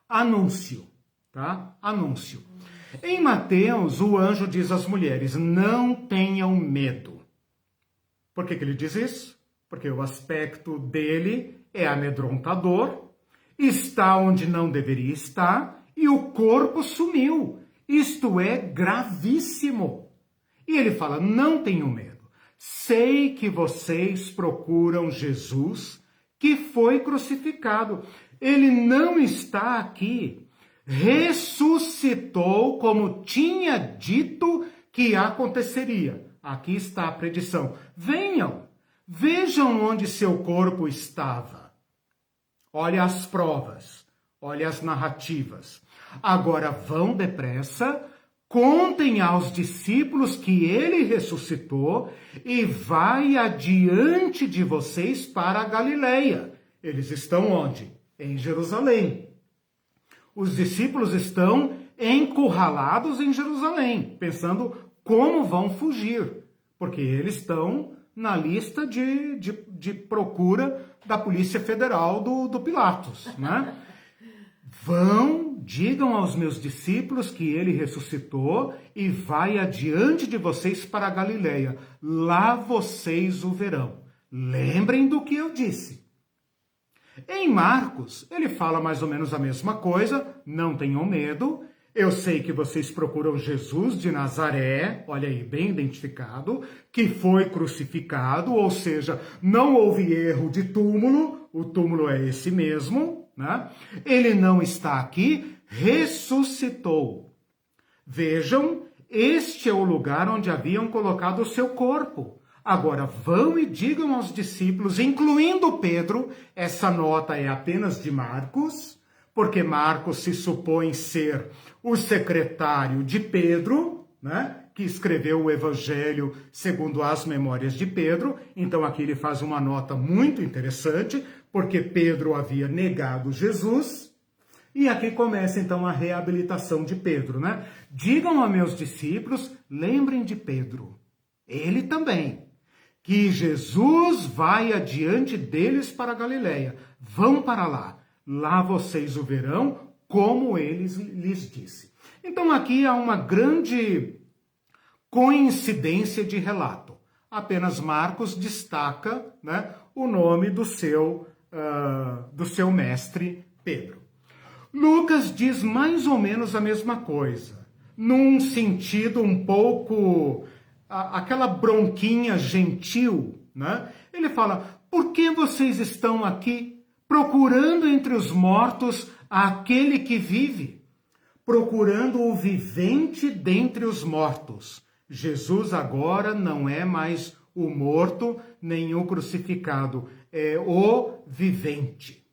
Anúncio, tá? Anúncio. Em Mateus, o anjo diz às mulheres, não tenham medo. Por que ele diz isso? Porque o aspecto dele é amedrontador, está onde não deveria estar e o corpo sumiu. Isto é gravíssimo. E ele fala, não tenham medo. Sei que vocês procuram Jesus que foi crucificado. Ele não está aqui. Ressuscitou como tinha dito que aconteceria. Aqui está a predição. Venham, vejam onde seu corpo estava. Olha as provas, olha as narrativas. Agora vão depressa, contem aos discípulos que ele ressuscitou e vai adiante de vocês para a Galileia. Eles estão onde? Em Jerusalém. Os discípulos estão encurralados em Jerusalém, pensando como vão fugir, porque eles estão na lista de procura da Polícia Federal do Pilatos, né? Vão, digam aos meus discípulos que ele ressuscitou e vai adiante de vocês para a Galileia. Lá vocês o verão. Lembrem do que eu disse. Em Marcos, ele fala mais ou menos a mesma coisa, não tenham medo, eu sei que vocês procuram Jesus de Nazaré, olha aí, bem identificado, que foi crucificado, ou seja, não houve erro de túmulo, o túmulo é esse mesmo, né? Ele não está aqui, ressuscitou. Vejam, este é o lugar onde haviam colocado o seu corpo. Agora vão e digam aos discípulos, incluindo Pedro, essa nota é apenas de Marcos, porque Marcos se supõe ser o secretário de Pedro, né? Que escreveu o Evangelho segundo as memórias de Pedro. Então aqui ele faz uma nota muito interessante, porque Pedro havia negado Jesus. E aqui começa então a reabilitação de Pedro, né? Digam a meus discípulos, lembrem de Pedro, ele também, que Jesus vai adiante deles para a Galileia. Vão para lá, lá vocês o verão, como ele lhes disse. Então aqui há uma grande coincidência de relato. Apenas Marcos destaca, né, o nome do seu mestre Pedro. Lucas diz mais ou menos a mesma coisa, num sentido um pouco, aquela bronquinha gentil, né? Ele fala, por que vocês estão aqui procurando entre os mortos aquele que vive? Procurando o vivente dentre os mortos. Jesus agora não é mais o morto, nem o crucificado, é o vivente.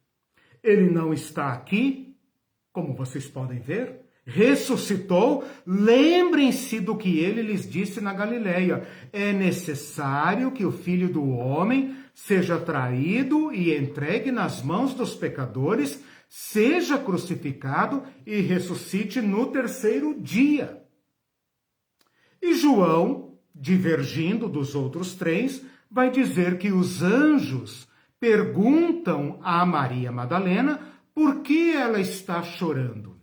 Ele não está aqui, como vocês podem ver, ressuscitou. Lembrem-se do que ele lhes disse na Galileia. É necessário que o Filho do Homem seja traído e entregue nas mãos dos pecadores, seja crucificado e ressuscite no terceiro dia. E João, divergindo dos outros três, vai dizer que os anjos perguntam a Maria Madalena por que ela está chorando.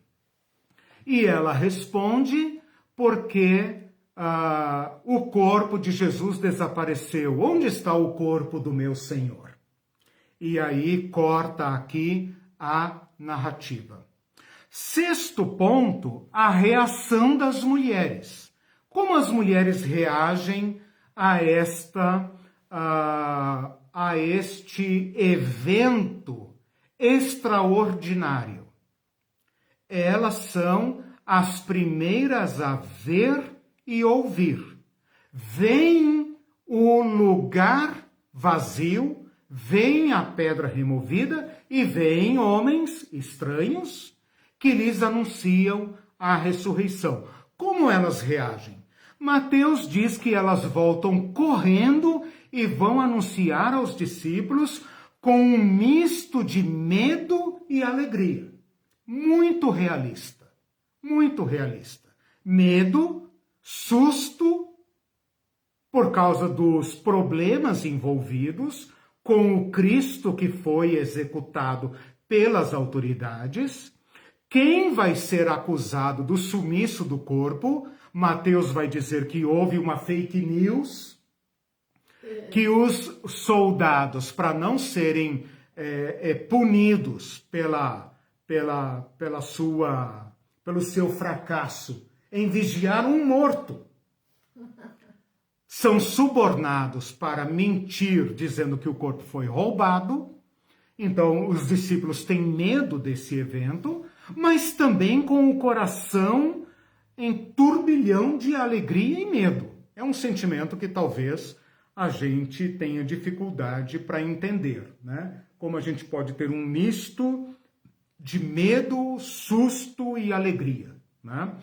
E ela responde, porque o corpo de Jesus desapareceu. Onde está o corpo do meu Senhor? E aí corta aqui a narrativa. Sexto ponto, a reação das mulheres. Como as mulheres reagem a este evento extraordinário? Elas são as primeiras a ver e ouvir. Vem o lugar vazio, vem a pedra removida e vem homens estranhos que lhes anunciam a ressurreição. Como elas reagem? Mateus diz que elas voltam correndo e vão anunciar aos discípulos com um misto de medo e alegria. Muito realista, muito realista. Medo, susto, por causa dos problemas envolvidos com o Cristo que foi executado pelas autoridades. Quem vai ser acusado do sumiço do corpo? Mateus vai dizer que houve uma fake news, que os soldados, para não serem punidos pelo seu fracasso em vigiar um morto, são subornados para mentir, dizendo que o corpo foi roubado. Então, os discípulos têm medo desse evento, mas também com o coração em turbilhão de alegria e medo. É um sentimento que talvez a gente tenha dificuldade para entender, né? Como a gente pode ter um misto de medo, susto e alegria, né?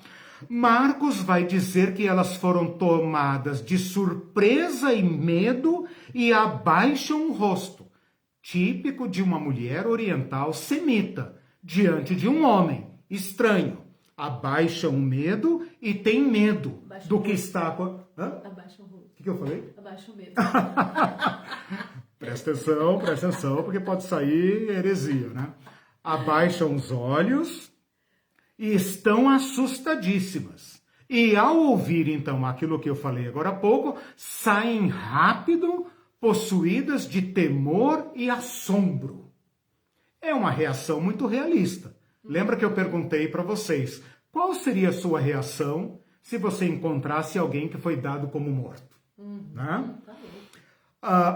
Marcos vai dizer que elas foram tomadas de surpresa e medo e abaixam o rosto, típico de uma mulher oriental semita, diante de um homem estranho. Abaixam o medo e tem medo do que está... Abaixa o rosto. O que eu falei? Abaixa o medo. Presta atenção, porque pode sair heresia, né? Abaixam os olhos e estão assustadíssimas. E ao ouvir, então, aquilo que eu falei agora há pouco, saem rápido, possuídas de temor e assombro. É uma reação muito realista. Lembra que eu perguntei para vocês, qual seria a sua reação se você encontrasse alguém que foi dado como morto? Né?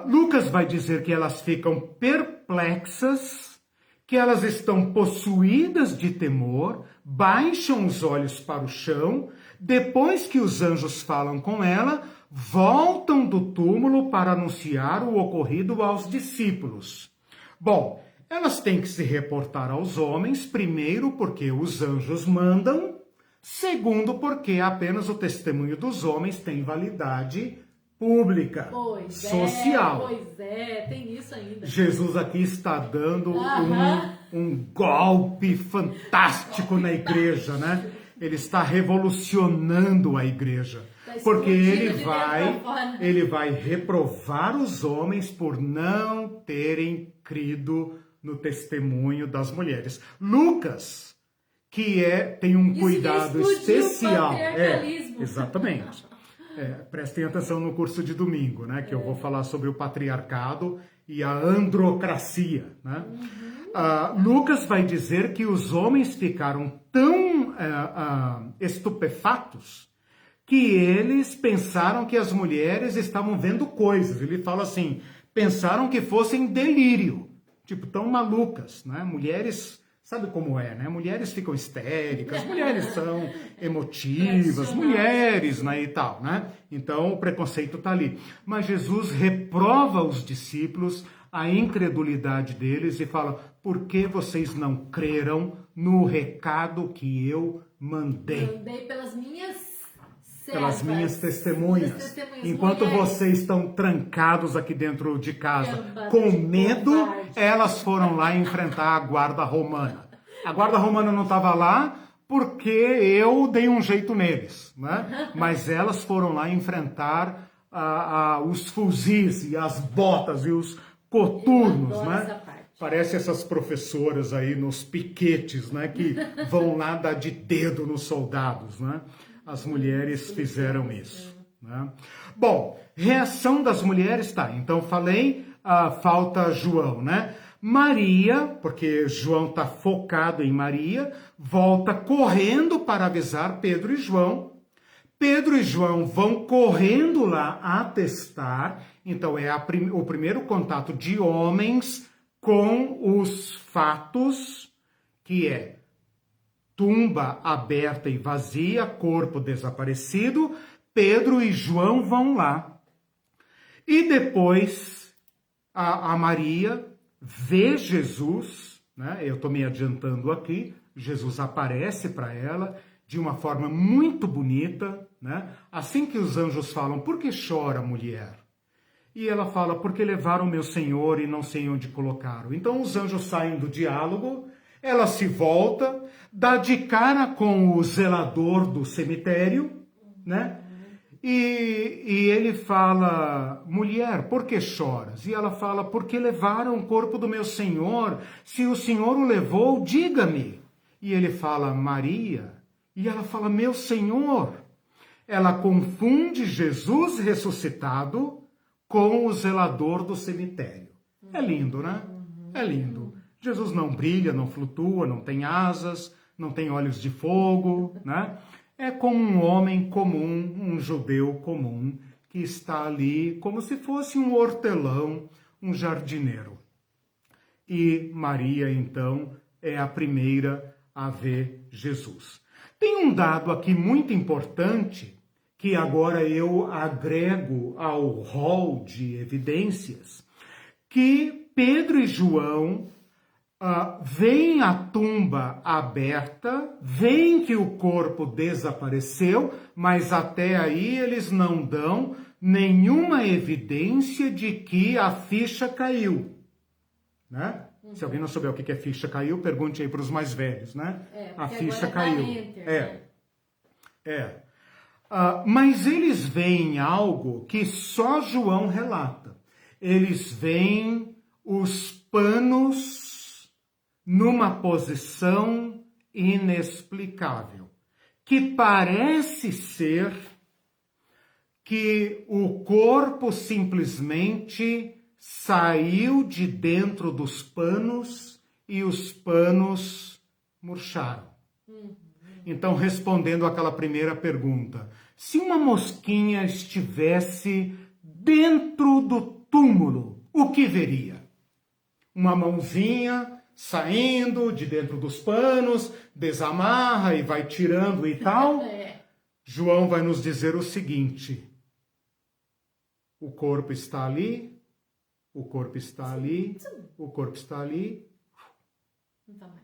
Lucas vai dizer que elas ficam perplexas, que elas estão possuídas de temor, baixam os olhos para o chão, Depois que os anjos falam com ela, voltam do túmulo para anunciar o ocorrido aos discípulos. Bom, elas têm que se reportar aos homens, primeiro porque os anjos mandam, segundo porque apenas o testemunho dos homens tem validade pública, social. Pois é, tem isso ainda. Jesus aqui está dando um golpe fantástico na igreja, né? Ele está revolucionando a igreja. Porque ele vai reprovar os homens por não terem crido no testemunho das mulheres. Lucas, que tem um cuidado especial. Exatamente. Prestem atenção no curso de domingo, né? Que eu vou falar sobre o patriarcado e a androcracia, né? Lucas vai dizer que os homens ficaram tão estupefatos que eles pensaram que as mulheres estavam vendo coisas. Ele fala assim, pensaram que fossem delírio, tipo, tão malucas, né? Mulheres, sabe como é, né? Mulheres ficam histéricas, mulheres são emotivas, mulheres, né, e tal, né? Então o preconceito está ali. Mas Jesus reprova os discípulos, a incredulidade deles e fala, por que vocês não creram no recado que eu mandei? Mandei pelas minhas testemunhas. Enquanto vocês estão trancados aqui dentro de casa com medo, elas foram lá enfrentar a guarda romana. A guarda romana não estava lá porque eu dei um jeito neles, né? Mas elas foram lá enfrentar os fuzis e as botas e os coturnos, né? Parece essas professoras aí nos piquetes, né? Que vão lá dar de dedo nos soldados, né? As mulheres fizeram isso, né? Bom, reação das mulheres, tá. Então falei, falta João, né? Maria, porque João está focado em Maria, volta correndo para avisar Pedro e João. Pedro e João vão correndo lá atestar. Então é o primeiro contato de homens com os fatos, que é tumba aberta e vazia, corpo desaparecido. Pedro e João vão lá. E depois a Maria vê Jesus, né? Eu estou me adiantando aqui. Jesus aparece para ela de uma forma muito bonita, né? Assim que os anjos falam, por que chora, mulher? E ela fala, porque levaram meu Senhor e não sei onde colocaram. Então os anjos saem do diálogo, ela se volta, dá de cara com o zelador do cemitério, né? E ele fala, mulher, por que choras? E ela fala, porque levaram o corpo do meu Senhor. Se o Senhor o levou, diga-me. E ele fala, Maria. E ela fala, meu Senhor. Ela confunde Jesus ressuscitado com o zelador do cemitério. É lindo, né? É lindo. Jesus não brilha, não flutua, não tem asas, não tem olhos de fogo, né? É como um homem comum, um judeu comum, que está ali como se fosse um hortelão, um jardineiro. E Maria, então, é a primeira a ver Jesus. Tem um dado aqui muito importante, que agora eu agrego ao rol de evidências, que Pedro e João veem a tumba aberta, veem que o corpo desapareceu, mas até aí eles não dão nenhuma evidência de que a ficha caiu, né? Se alguém não souber o que é ficha caiu, pergunte aí para os mais velhos, né? A ficha caiu. Mas eles veem algo que só João relata. Eles veem os panos numa posição inexplicável, que parece ser que o corpo simplesmente saiu de dentro dos panos e os panos murcharam. Então, respondendo àquela primeira pergunta, se uma mosquinha estivesse dentro do túmulo, o que veria? Uma mãozinha saindo de dentro dos panos, desamarra e vai tirando e tal. João vai nos dizer o seguinte: o corpo está ali, o corpo está ali, o corpo está ali. Não está mais.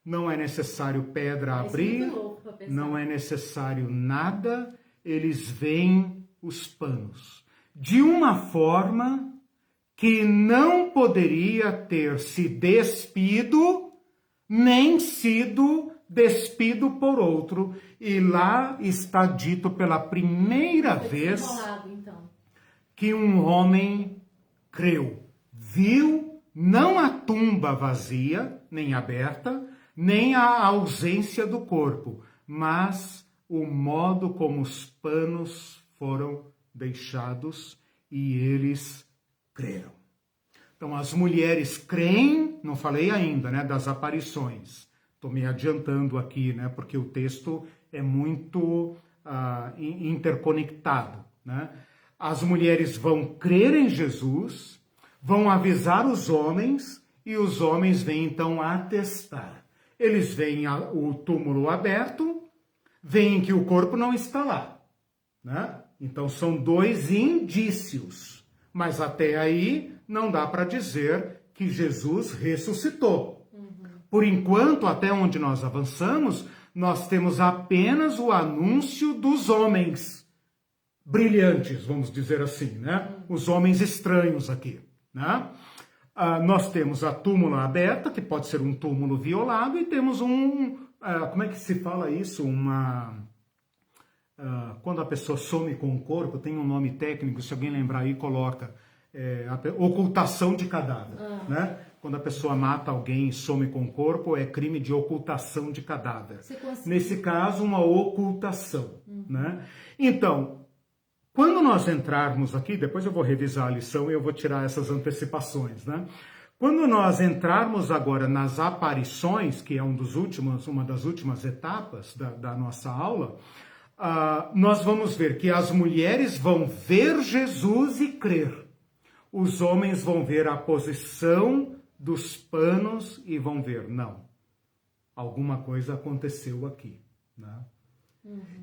Não é necessário pedra abrir, não é necessário nada, eles veem os panos. De uma forma que não poderia ter se despido, nem sido despido por outro. E lá está dito pela primeira vez que um homem creu, viu não a tumba vazia, nem aberta, nem a ausência do corpo, mas o modo como os panos foram deixados e eles creram. Então as mulheres creem, não falei ainda, né, das aparições. Estou me adiantando aqui, né, porque o texto é muito interconectado, né? As mulheres vão crer em Jesus, vão avisar os homens e os homens vêm então atestar. Eles veem o túmulo aberto, veem que o corpo não está lá, né? Então são dois indícios, mas até aí não dá para dizer que Jesus ressuscitou. Por enquanto, até onde nós avançamos, nós temos apenas o anúncio dos homens brilhantes, vamos dizer assim, né? Os homens estranhos aqui, né? Nós temos a túmula aberta, que pode ser um túmulo violado, e temos como é que se fala isso? Quando a pessoa some com o corpo, tem um nome técnico, se alguém lembrar aí, coloca. Ocultação de cadáver, né? Quando a pessoa mata alguém e some com o corpo, é crime de ocultação de cadáver. Nesse caso, uma ocultação, né? Então, quando nós entrarmos aqui, depois eu vou revisar a lição e eu vou tirar essas antecipações, né? Quando nós entrarmos agora nas aparições, que é uma das últimas etapas da nossa aula, nós vamos ver que as mulheres vão ver Jesus e crer. Os homens vão ver a posição dos panos e vão ver, não, alguma coisa aconteceu aqui, né?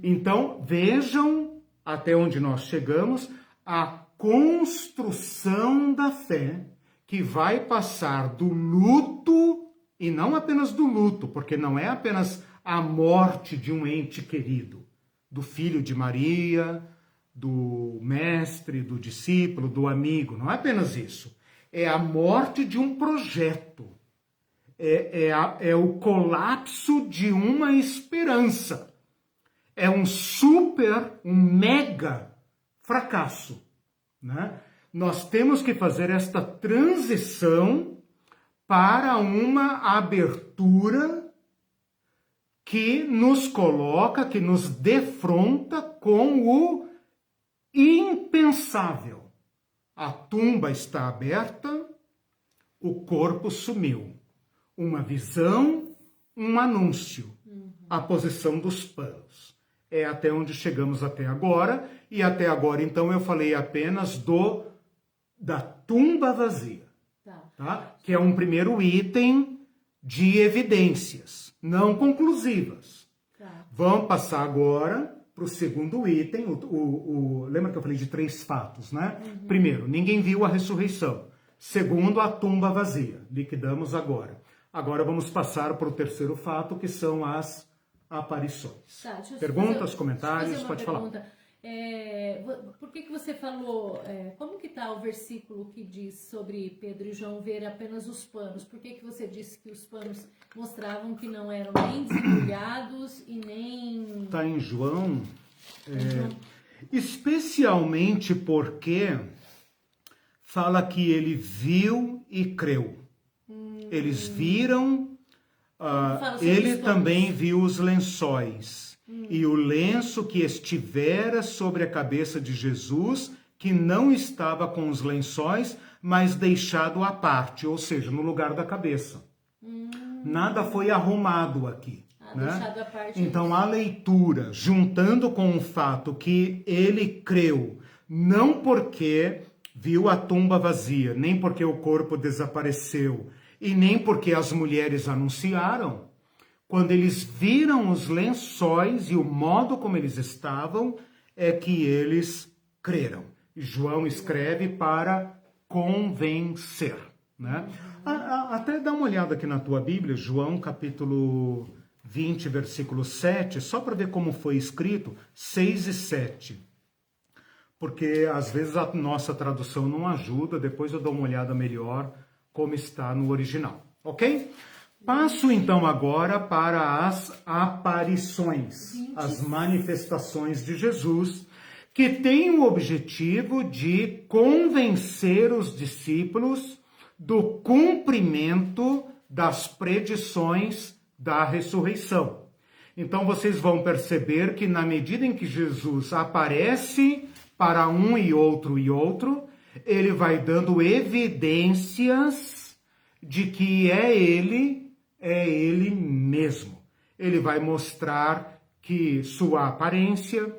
Então, vejam até onde nós chegamos, a construção da fé que vai passar do luto, e não apenas do luto, porque não é apenas a morte de um ente querido, do filho de Maria, do mestre, do discípulo, do amigo, não é apenas isso. É a morte de um projeto, é o colapso de uma esperança. É um mega fracasso, né? Nós temos que fazer esta transição para uma abertura que nos coloca, que nos defronta com o impensável. A tumba está aberta, o corpo sumiu. Uma visão, um anúncio, a posição dos panos. É até onde chegamos até agora, e até agora, então, eu falei apenas da tumba vazia, tá? Que é um primeiro item de evidências, não conclusivas. Tá. Vamos passar agora para o segundo item, lembra que eu falei de 3 fatos, né? Primeiro, ninguém viu a ressurreição. Segundo, a tumba vazia. Liquidamos agora. Agora vamos passar para o terceiro fato, que são as aparições. Tá, perguntas, comentários, pode falar. Por que você falou, como que está o versículo que diz sobre Pedro e João ver apenas os panos? Por que você disse que os panos mostravam que não eram nem desembrulhados e nem... Está em João, especialmente porque fala que ele viu e creu. Eles viram, ele também viu os lençóis. E o lenço que estivera sobre a cabeça de Jesus, que não estava com os lençóis, mas deixado à parte, ou seja, no lugar da cabeça. Nada foi arrumado aqui. Né? Deixado à parte. Então a leitura, juntando com o fato que ele creu, não porque viu a tumba vazia, nem porque o corpo desapareceu, e nem porque as mulheres anunciaram, Quando eles viram os lençóis e o modo como eles estavam, é que eles creram. João escreve para convencer, né? Até dá uma olhada aqui na tua Bíblia, João capítulo 20, versículo 7, só para ver como foi escrito, 6 e 7. Porque às vezes a nossa tradução não ajuda, depois eu dou uma olhada melhor como está no original, ok? Passo então agora para as aparições, as manifestações de Jesus, que tem o objetivo de convencer os discípulos do cumprimento das predições da ressurreição. Então vocês vão perceber que na medida em que Jesus aparece para um e outro, ele vai dando evidências de que é ele mesmo. Ele vai mostrar que sua aparência,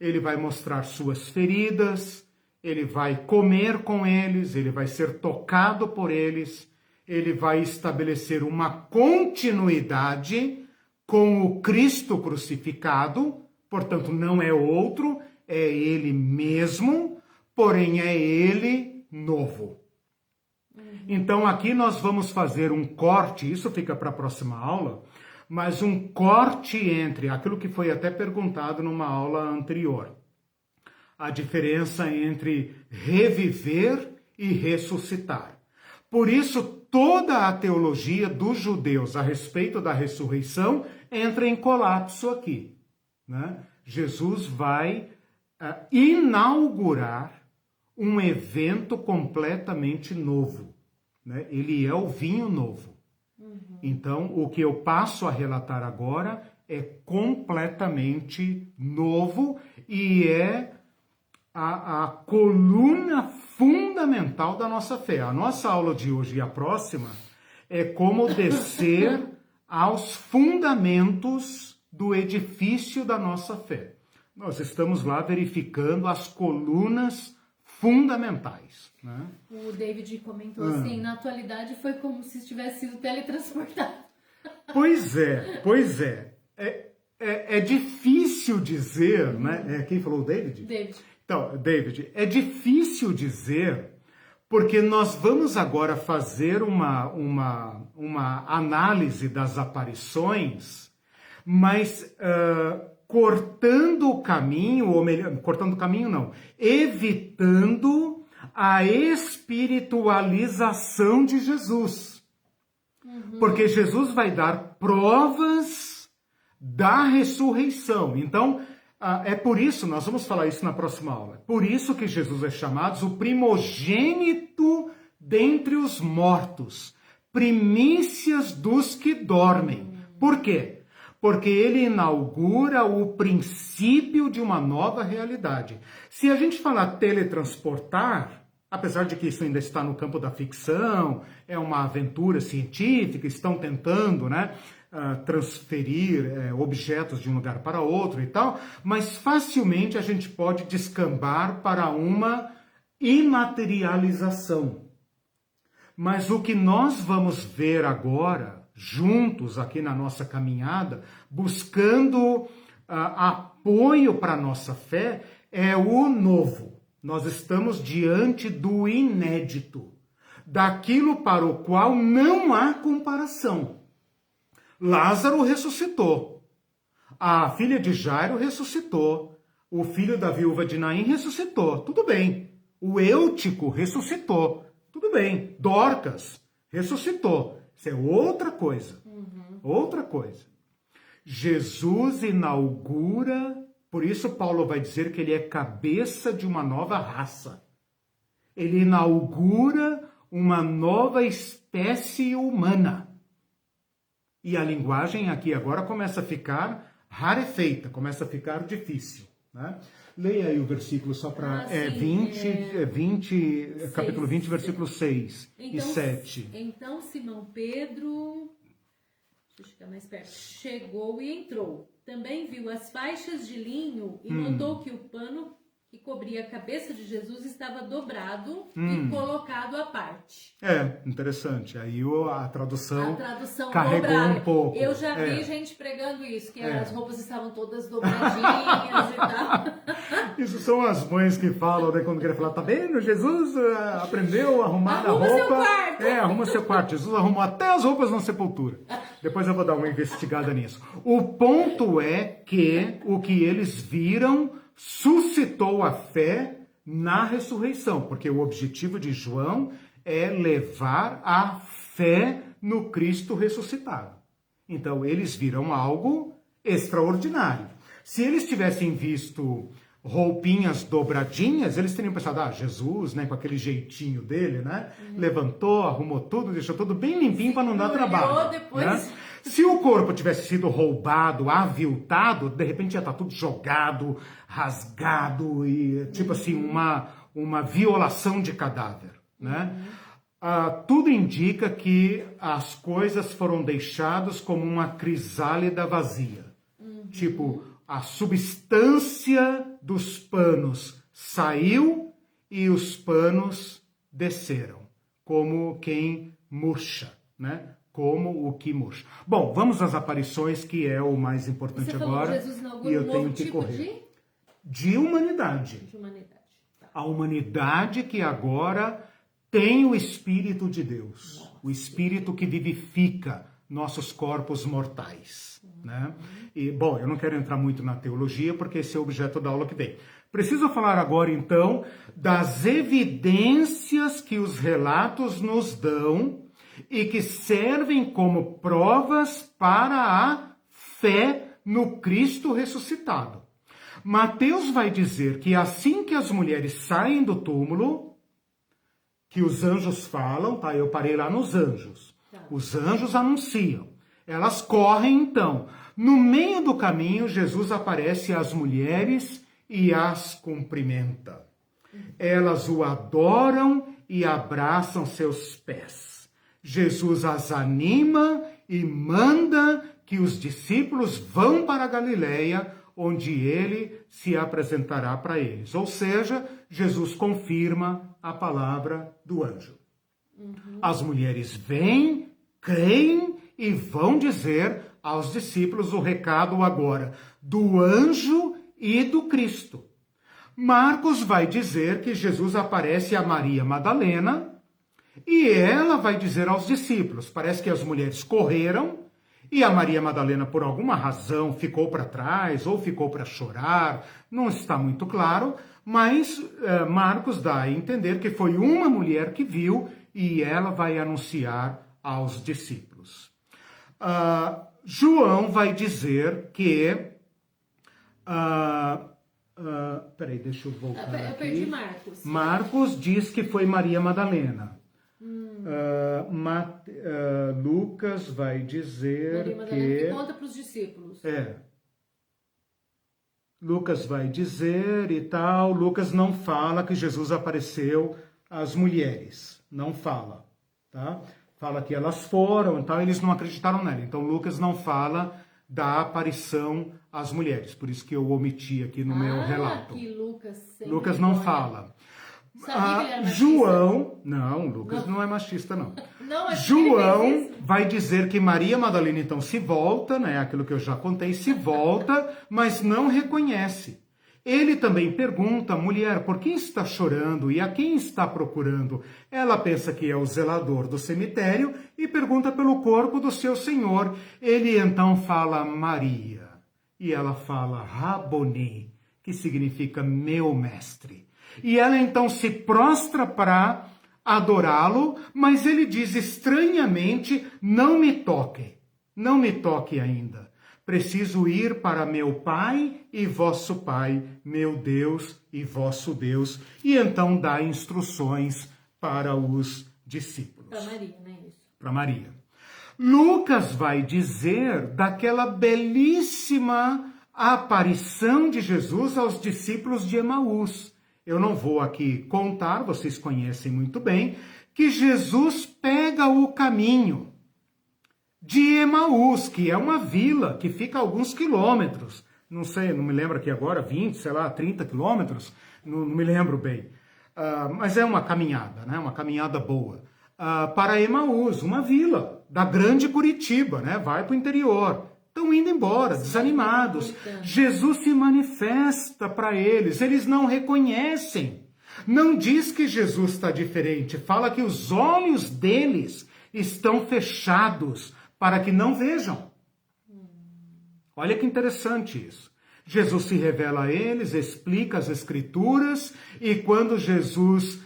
ele vai mostrar suas feridas, ele vai comer com eles, ele vai ser tocado por eles, ele vai estabelecer uma continuidade com o Cristo crucificado, portanto não é outro, é ele mesmo, porém é ele novo. Então aqui nós vamos fazer um corte, isso fica para a próxima aula, mas um corte entre aquilo que foi até perguntado numa aula anterior. A diferença entre reviver e ressuscitar. Por isso, toda a teologia dos judeus a respeito da ressurreição entra em colapso aqui, né? Jesus vai inaugurar um evento completamente novo, né? Ele é o vinho novo. Então, o que eu passo a relatar agora é completamente novo e é a coluna fundamental da nossa fé. A nossa aula de hoje e a próxima é como descer aos fundamentos do edifício da nossa fé. Nós estamos lá verificando as colunas fundamentais, né? O David comentou assim, na atualidade foi como se tivesse sido teletransportado. Pois é. É difícil dizer, né? Quem falou, David? David. Então, David, é difícil dizer, porque nós vamos agora fazer uma análise das aparições, mas cortando o caminho, ou melhor, cortando o caminho não, evitando a espiritualização de Jesus. Porque Jesus vai dar provas da ressurreição. Então, é por isso, nós vamos falar isso na próxima aula, é por isso que Jesus é chamado o primogênito dentre os mortos, primícias dos que dormem. Por quê? Porque ele inaugura o princípio de uma nova realidade. Se a gente falar teletransportar, apesar de que isso ainda está no campo da ficção, é uma aventura científica, estão tentando, né, transferir objetos de um lugar para outro e tal, mas facilmente a gente pode descambar para uma imaterialização. Mas o que nós vamos ver agora, juntos aqui na nossa caminhada, buscando apoio para a nossa fé, é o novo. Nós estamos diante do inédito, daquilo para o qual não há comparação. Lázaro ressuscitou, a filha de Jairo ressuscitou, o filho da viúva de Naim ressuscitou, tudo bem. O Eutico ressuscitou, tudo bem. Dorcas ressuscitou. Isso é outra coisa. Outra coisa. Jesus inaugura, por isso Paulo vai dizer que ele é cabeça de uma nova raça. Ele inaugura uma nova espécie humana. E a linguagem aqui agora começa a ficar rarefeita, começa a ficar difícil, né? Leia aí o versículo só para 20, capítulo 20, versículos 6 e 7. Então Simão Pedro, deixa eu chegar mais perto, chegou e entrou. Também viu as faixas de linho e notou que o pano que cobria a cabeça de Jesus estava dobrado e colocado à parte. Interessante. Aí a tradução carregou dobrada. um pouco. Eu já vi gente pregando isso, que as roupas estavam todas dobradinhas e tal. Isso são as mães que falam, né, quando querem falar, tá vendo? Jesus aprendeu a arrumar a roupa. Arruma seu quarto. Arruma seu quarto. Jesus arrumou até as roupas na sepultura. Depois eu vou dar uma investigada nisso. O ponto é que o que eles viram suscitou a fé na ressurreição, porque o objetivo de João é levar a fé no Cristo ressuscitado. Então, eles viram algo extraordinário. Se eles tivessem visto roupinhas dobradinhas, eles teriam pensado, Jesus, né, com aquele jeitinho dele, né, levantou, arrumou tudo, deixou tudo bem limpinho para não dar trabalho. Depois... Né? Se o corpo tivesse sido roubado, aviltado, de repente ia estar tudo jogado, rasgado e tipo assim, uma violação de cadáver, né? Tudo indica que as coisas foram deixadas como uma crisálida vazia. Tipo, a substância dos panos saiu e os panos desceram, como quem murcha, né? Como o que murcha. Bom, vamos às aparições, que é o mais importante agora. Jesus E eu tenho que correr. De humanidade. De humanidade. Tá. A humanidade que agora tem o Espírito de Deus. Nossa. O Espírito que vivifica nossos corpos mortais. Né? E, bom, eu não quero entrar muito na teologia, porque esse é o objeto da aula que vem. Preciso falar agora, então, das evidências que os relatos nos dão e que servem como provas para a fé no Cristo ressuscitado. Mateus vai dizer que assim que as mulheres saem do túmulo, que os anjos falam, tá? Eu parei lá nos anjos. Os anjos anunciam. Elas correm então. No meio do caminho, Jesus aparece às mulheres e as cumprimenta. Elas o adoram e abraçam seus pés. Jesus as anima e manda que os discípulos vão para a Galileia, onde ele se apresentará para eles. Ou seja, Jesus confirma a palavra do anjo. As mulheres vêm, creem e vão dizer aos discípulos o recado agora do anjo e do Cristo. Marcos vai dizer que Jesus aparece a Maria Madalena e ela vai dizer aos discípulos. Parece que as mulheres correram e a Maria Madalena, por alguma razão, ficou para trás ou ficou para chorar. Não está muito claro, mas Marcos dá a entender que foi uma mulher que viu e ela vai anunciar aos discípulos. João vai dizer que... peraí, deixa eu voltar aqui. Eu perdi Marcos. Marcos diz que foi Maria Madalena. Lucas vai dizer Maria Madalena que conta para os discípulos. Lucas vai dizer e tal. Lucas não fala que Jesus apareceu às mulheres. Não fala, tá? Fala que elas foram e tal, eles não acreditaram nela. Então Lucas não fala da aparição às mulheres. Por isso que eu omiti aqui no meu relato. Que Lucas não fala. João, Lucas não é machista, não. Não, João vai dizer que Maria Madalena então se volta, né? Aquilo que eu já contei, se volta, mas não reconhece. Ele também pergunta, mulher, por quem está chorando e a quem está procurando? Ela pensa que é o zelador do cemitério e pergunta pelo corpo do seu Senhor. Ele então fala Maria e ela fala Raboni, que significa meu mestre. E ela então se prostra para adorá-lo, mas ele diz estranhamente, não me toque ainda. Preciso ir para meu Pai e vosso Pai, meu Deus e vosso Deus. E então dá instruções para os discípulos. Para Maria, não é isso? Para Maria. Lucas vai dizer daquela belíssima aparição de Jesus aos discípulos de Emaús. Eu não vou aqui contar, vocês conhecem muito bem, que Jesus pega o caminho de Emaús, que é uma vila que fica a alguns quilômetros não sei, não me lembro aqui agora, 20, sei lá, 30 quilômetros, não me lembro bem. Mas é uma caminhada, né? Uma caminhada boa. Para Emaús, uma vila da grande Curitiba, né? Vai para o interior. Estão indo embora, desanimados. Jesus se manifesta para eles não reconhecem. Não diz que Jesus está diferente, fala que os olhos deles estão fechados para que não vejam. Olha que interessante isso. Jesus se revela a eles, explica as Escrituras, e quando Jesus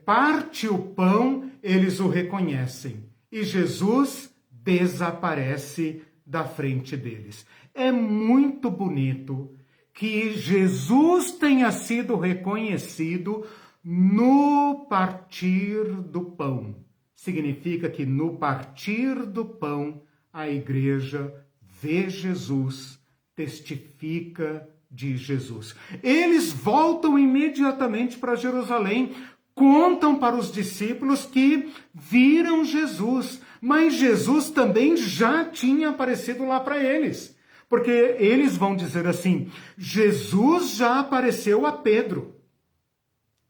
parte o pão, eles o reconhecem. E Jesus desaparece da frente deles. É muito bonito que Jesus tenha sido reconhecido no partir do pão. Significa que no partir do pão, a igreja vê Jesus, testifica de Jesus. Eles voltam imediatamente para Jerusalém, contam para os discípulos que viram Jesus, mas Jesus também já tinha aparecido lá para eles. Porque eles vão dizer assim, Jesus já apareceu a Pedro.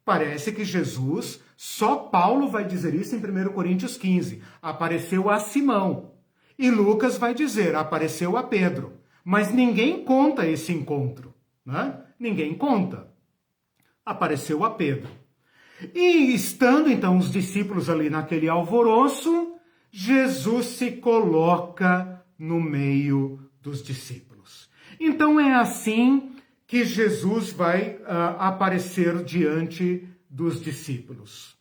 Parece que Jesus, só Paulo vai dizer isso em 1 Coríntios 15, apareceu a Simão. E Lucas vai dizer, apareceu a Pedro. Mas ninguém conta esse encontro, né? Ninguém conta. Apareceu a Pedro. E estando então os discípulos ali naquele alvoroço, Jesus se coloca no meio dos discípulos. Então é assim que Jesus vai aparecer diante dos discípulos.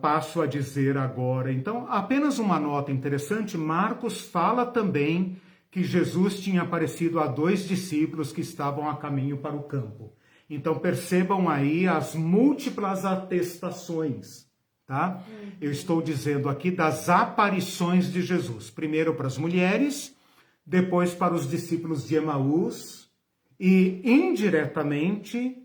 Passo a dizer agora, então, apenas uma nota interessante, Marcos fala também que Jesus tinha aparecido a 2 discípulos que estavam a caminho para o campo. Então percebam aí as múltiplas atestações, tá? Eu estou dizendo aqui das aparições de Jesus. Primeiro para as mulheres, depois para os discípulos de Emaús e indiretamente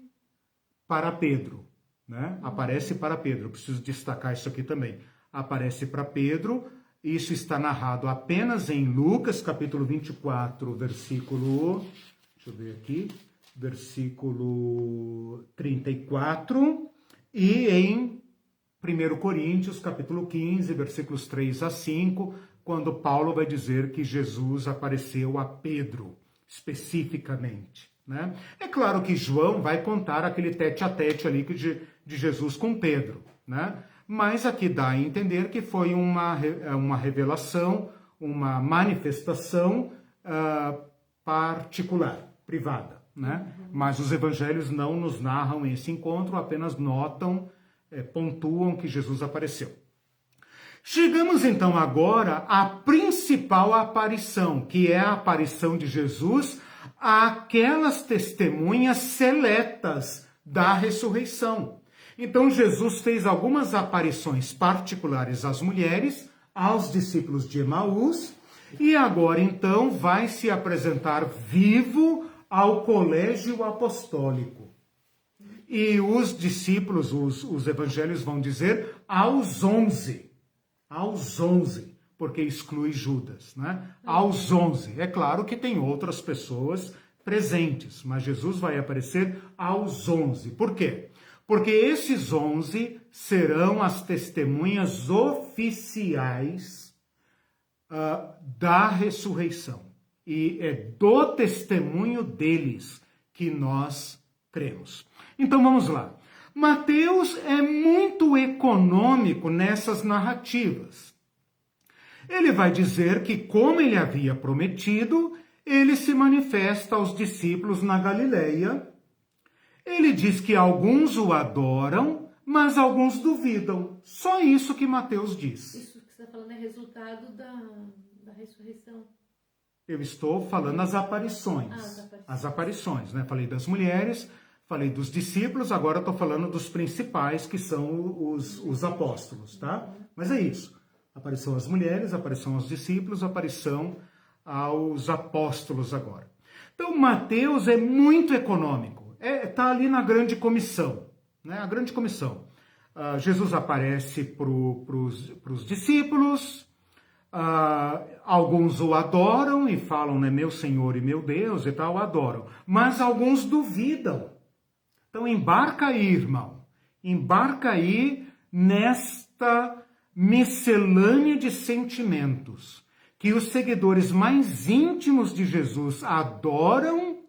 para Pedro, né? Aparece para Pedro, preciso destacar isso aqui também. Aparece para Pedro, isso está narrado apenas em Lucas, capítulo 24, versículo, deixa eu ver aqui, versículo 34, e em 1 Coríntios, capítulo 15, versículos 3 a 5, quando Paulo vai dizer que Jesus apareceu a Pedro, especificamente, né? É claro que João vai contar aquele tete-a-tete ali de Jesus com Pedro, né? Mas aqui dá a entender que foi uma revelação, uma manifestação particular, privada, né? Mas os evangelhos não nos narram esse encontro, apenas notam, pontuam que Jesus apareceu. Chegamos então agora à principal aparição, que é a aparição de Jesus àquelas testemunhas seletas da ressurreição. Então Jesus fez algumas aparições particulares às mulheres, aos discípulos de Emaús, e agora então vai se apresentar vivo ao colégio apostólico. E os discípulos, os evangelhos vão dizer aos 11, porque exclui Judas, né? Aos 11. É claro que tem outras pessoas presentes, mas Jesus vai aparecer aos 11. Por quê? Porque esses 11 serão as testemunhas oficiais da ressurreição. E é do testemunho deles que nós cremos. Então vamos lá. Mateus é muito econômico nessas narrativas. Ele vai dizer que, como ele havia prometido, ele se manifesta aos discípulos na Galileia. Ele diz que alguns o adoram, mas alguns duvidam. Só isso que Mateus diz. Isso que você está falando é resultado da ressurreição. Eu estou falando as aparições. As aparições, né? Falei das mulheres, falei dos discípulos, agora estou falando dos principais, que são os apóstolos, tá? Mas é isso. Aparição às mulheres, aparição aos discípulos, aparição aos apóstolos agora. Então, Mateus é muito econômico. Está ali na grande comissão, né? A grande comissão. Jesus aparece para os discípulos, Alguns o adoram e falam, né, meu Senhor e meu Deus e tal, adoram. Mas alguns duvidam. Então embarca aí, irmão. Embarca aí nesta miscelânea de sentimentos que os seguidores mais íntimos de Jesus adoram,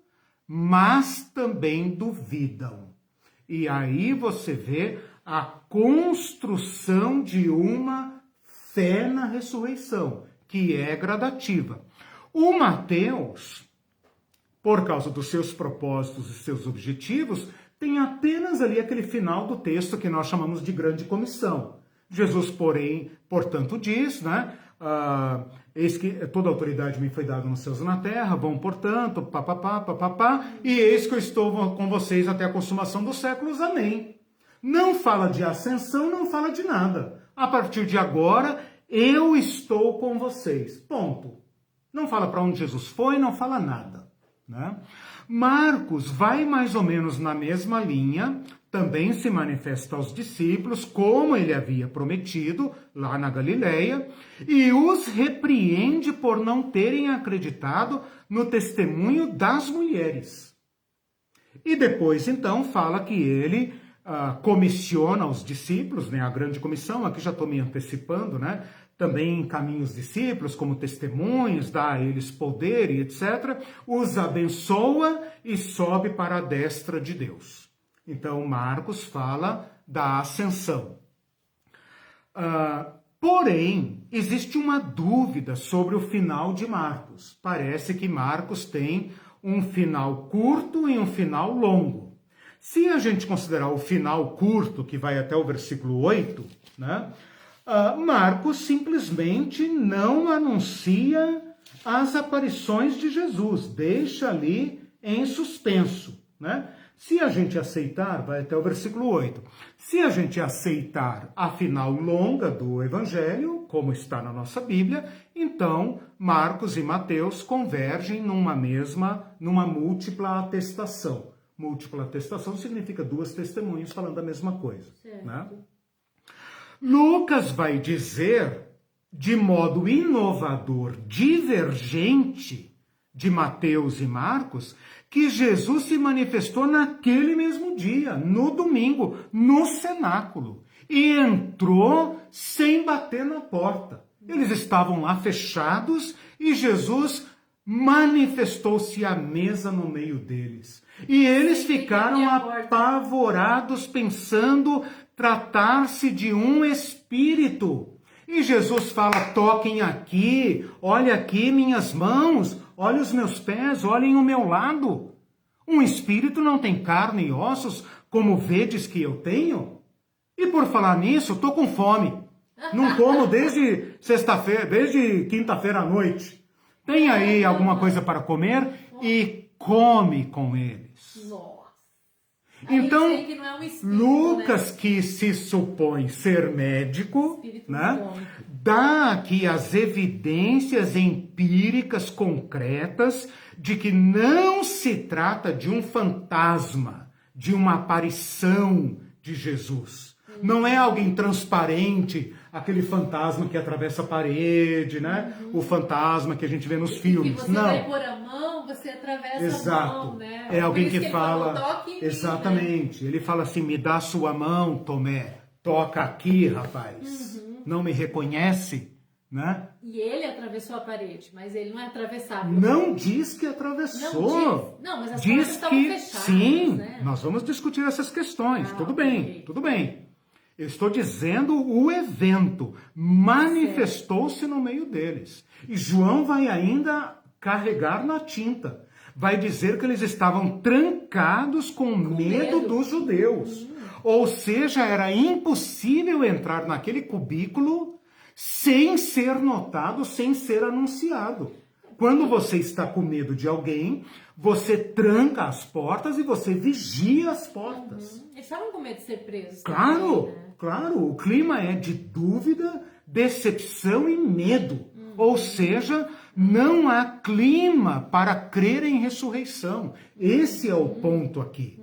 mas também duvidam. E aí você vê a construção de uma fé na ressurreição, que é gradativa. O Mateus, por causa dos seus propósitos e seus objetivos, tem apenas ali aquele final do texto que nós chamamos de grande comissão. Jesus, porém, portanto, diz, né? Eis que toda autoridade me foi dada nos céus e na terra, vão, portanto, papapá, e eis que eu estou com vocês até a consumação dos séculos, amém. Não fala de ascensão, não fala de nada. A partir de agora, eu estou com vocês, ponto. Não fala para onde Jesus foi, não fala nada, né? Marcos vai mais ou menos na mesma linha, também se manifesta aos discípulos, como ele havia prometido, lá na Galileia, e os repreende por não terem acreditado no testemunho das mulheres. E depois, então, fala que ele comissiona os discípulos, né, a grande comissão, aqui já estou me antecipando, né, também encaminha os discípulos como testemunhos, dá a eles poder e etc., os abençoa e sobe para a destra de Deus. Então, Marcos fala da ascensão. Porém, existe uma dúvida sobre o final de Marcos. Parece que Marcos tem um final curto e um final longo. Se a gente considerar o final curto, que vai até o versículo 8, né? Marcos simplesmente não anuncia as aparições de Jesus, deixa ali em suspenso, né? Se a gente aceitar, vai até o versículo 8, se a gente aceitar a final longa do Evangelho, como está na nossa Bíblia, então Marcos e Mateus convergem numa múltipla atestação. Múltipla atestação significa duas testemunhas falando a mesma coisa, né? Lucas vai dizer, de modo inovador, divergente de Mateus e Marcos, que Jesus se manifestou naquele mesmo dia, no domingo, no cenáculo, e entrou sem bater na porta. Eles estavam lá fechados e Jesus manifestou-se à mesa no meio deles. E eles ficaram apavorados, pensando tratar-se de um espírito. E Jesus fala, toquem aqui, olha aqui minhas mãos, olha os meus pés, olhem o meu lado. Um espírito não tem carne e ossos, como vedes que eu tenho? E por falar nisso, estou com fome. Não como desde sexta-feira, desde quinta-feira à noite. Tem aí alguma coisa para comer? E come com eles. Nossa. Então, que não é um espírito, Lucas, né? que se supõe ser médico, né, dá aqui as evidências empíricas concretas de que não se trata de um fantasma, de uma aparição de Jesus. Não é alguém transparente, aquele fantasma que atravessa a parede, né? O fantasma que a gente vê nos filmes. Que você vai pôr a mão, você atravessa a mão, né? É alguém que fala... toque em mim, exatamente. Né? Ele fala assim, me dá sua mão, Tomé. Toca aqui, rapaz. Não me reconhece? Né? E ele atravessou a parede, mas ele não é atravessável. Não diz que atravessou. Não, mas as diz portas estavam que fechadas. sim, né? Nós vamos discutir essas questões. Tudo ok. bem, tudo bem. Eu estou dizendo o evento. Manifestou-se no meio deles. E João vai ainda carregar na tinta. Vai dizer que eles estavam trancados com medo dos judeus. Ou seja, era impossível entrar naquele cubículo sem ser notado, sem ser anunciado. Quando você está com medo de alguém, você tranca as portas e você vigia as portas. Eles estavam com medo de ser presos. Claro, também, né? claro. O clima é de dúvida, decepção e medo. Ou seja, não há clima para crer em ressurreição. Esse é o ponto aqui.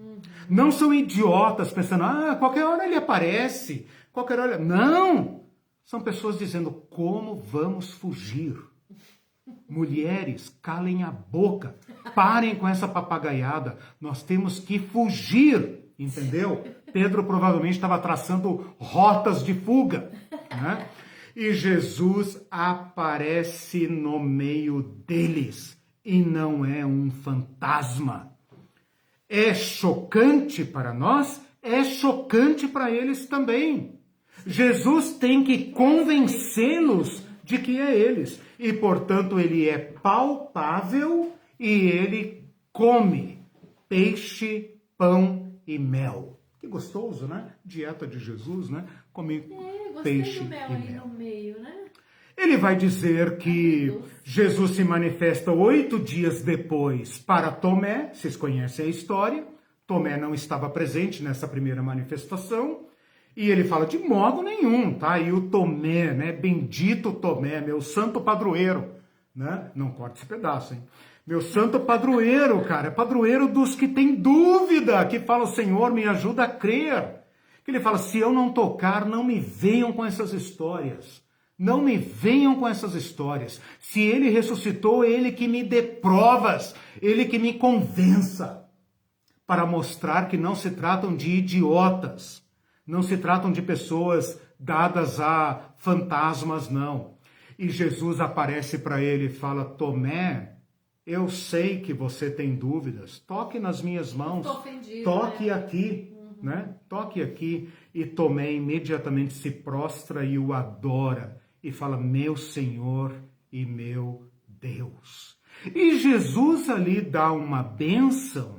Não são idiotas pensando, qualquer hora ele aparece. Qualquer hora... Não! São pessoas dizendo, como vamos fugir? Mulheres, calem a boca, parem com essa papagaiada, nós temos que fugir, entendeu? Pedro provavelmente estava traçando rotas de fuga, né? E Jesus aparece no meio deles, e não é um fantasma. É chocante para nós, é chocante para eles também. Jesus tem que convencê-los de que é eles. E, portanto, ele é palpável e ele come peixe, pão e mel. Que gostoso, né? Dieta de Jesus, né? Come peixe do mel e ali mel. no meio, né? Ele vai dizer que Jesus se manifesta 8 dias depois para Tomé. Vocês conhecem a história. Tomé não estava presente nessa primeira manifestação. E ele fala, de modo nenhum, tá? E o Tomé, né? Bendito Tomé, meu santo padroeiro, né? Não corte esse pedaço, hein? Meu santo padroeiro, cara, é padroeiro dos que têm dúvida, que fala, Senhor, me ajuda a crer. Que ele fala, se eu não tocar, não me venham com essas histórias. Não me venham com essas histórias. Se ele ressuscitou, ele que me dê provas, ele que me convença, para mostrar que não se tratam de idiotas. Não se tratam de pessoas dadas a fantasmas, não. E Jesus aparece para ele e fala, Tomé, eu sei que você tem dúvidas. Toque nas minhas mãos. Toque aqui, né? Toque aqui. E Tomé imediatamente se prostra e o adora. E fala, meu Senhor e meu Deus. E Jesus ali dá uma bênção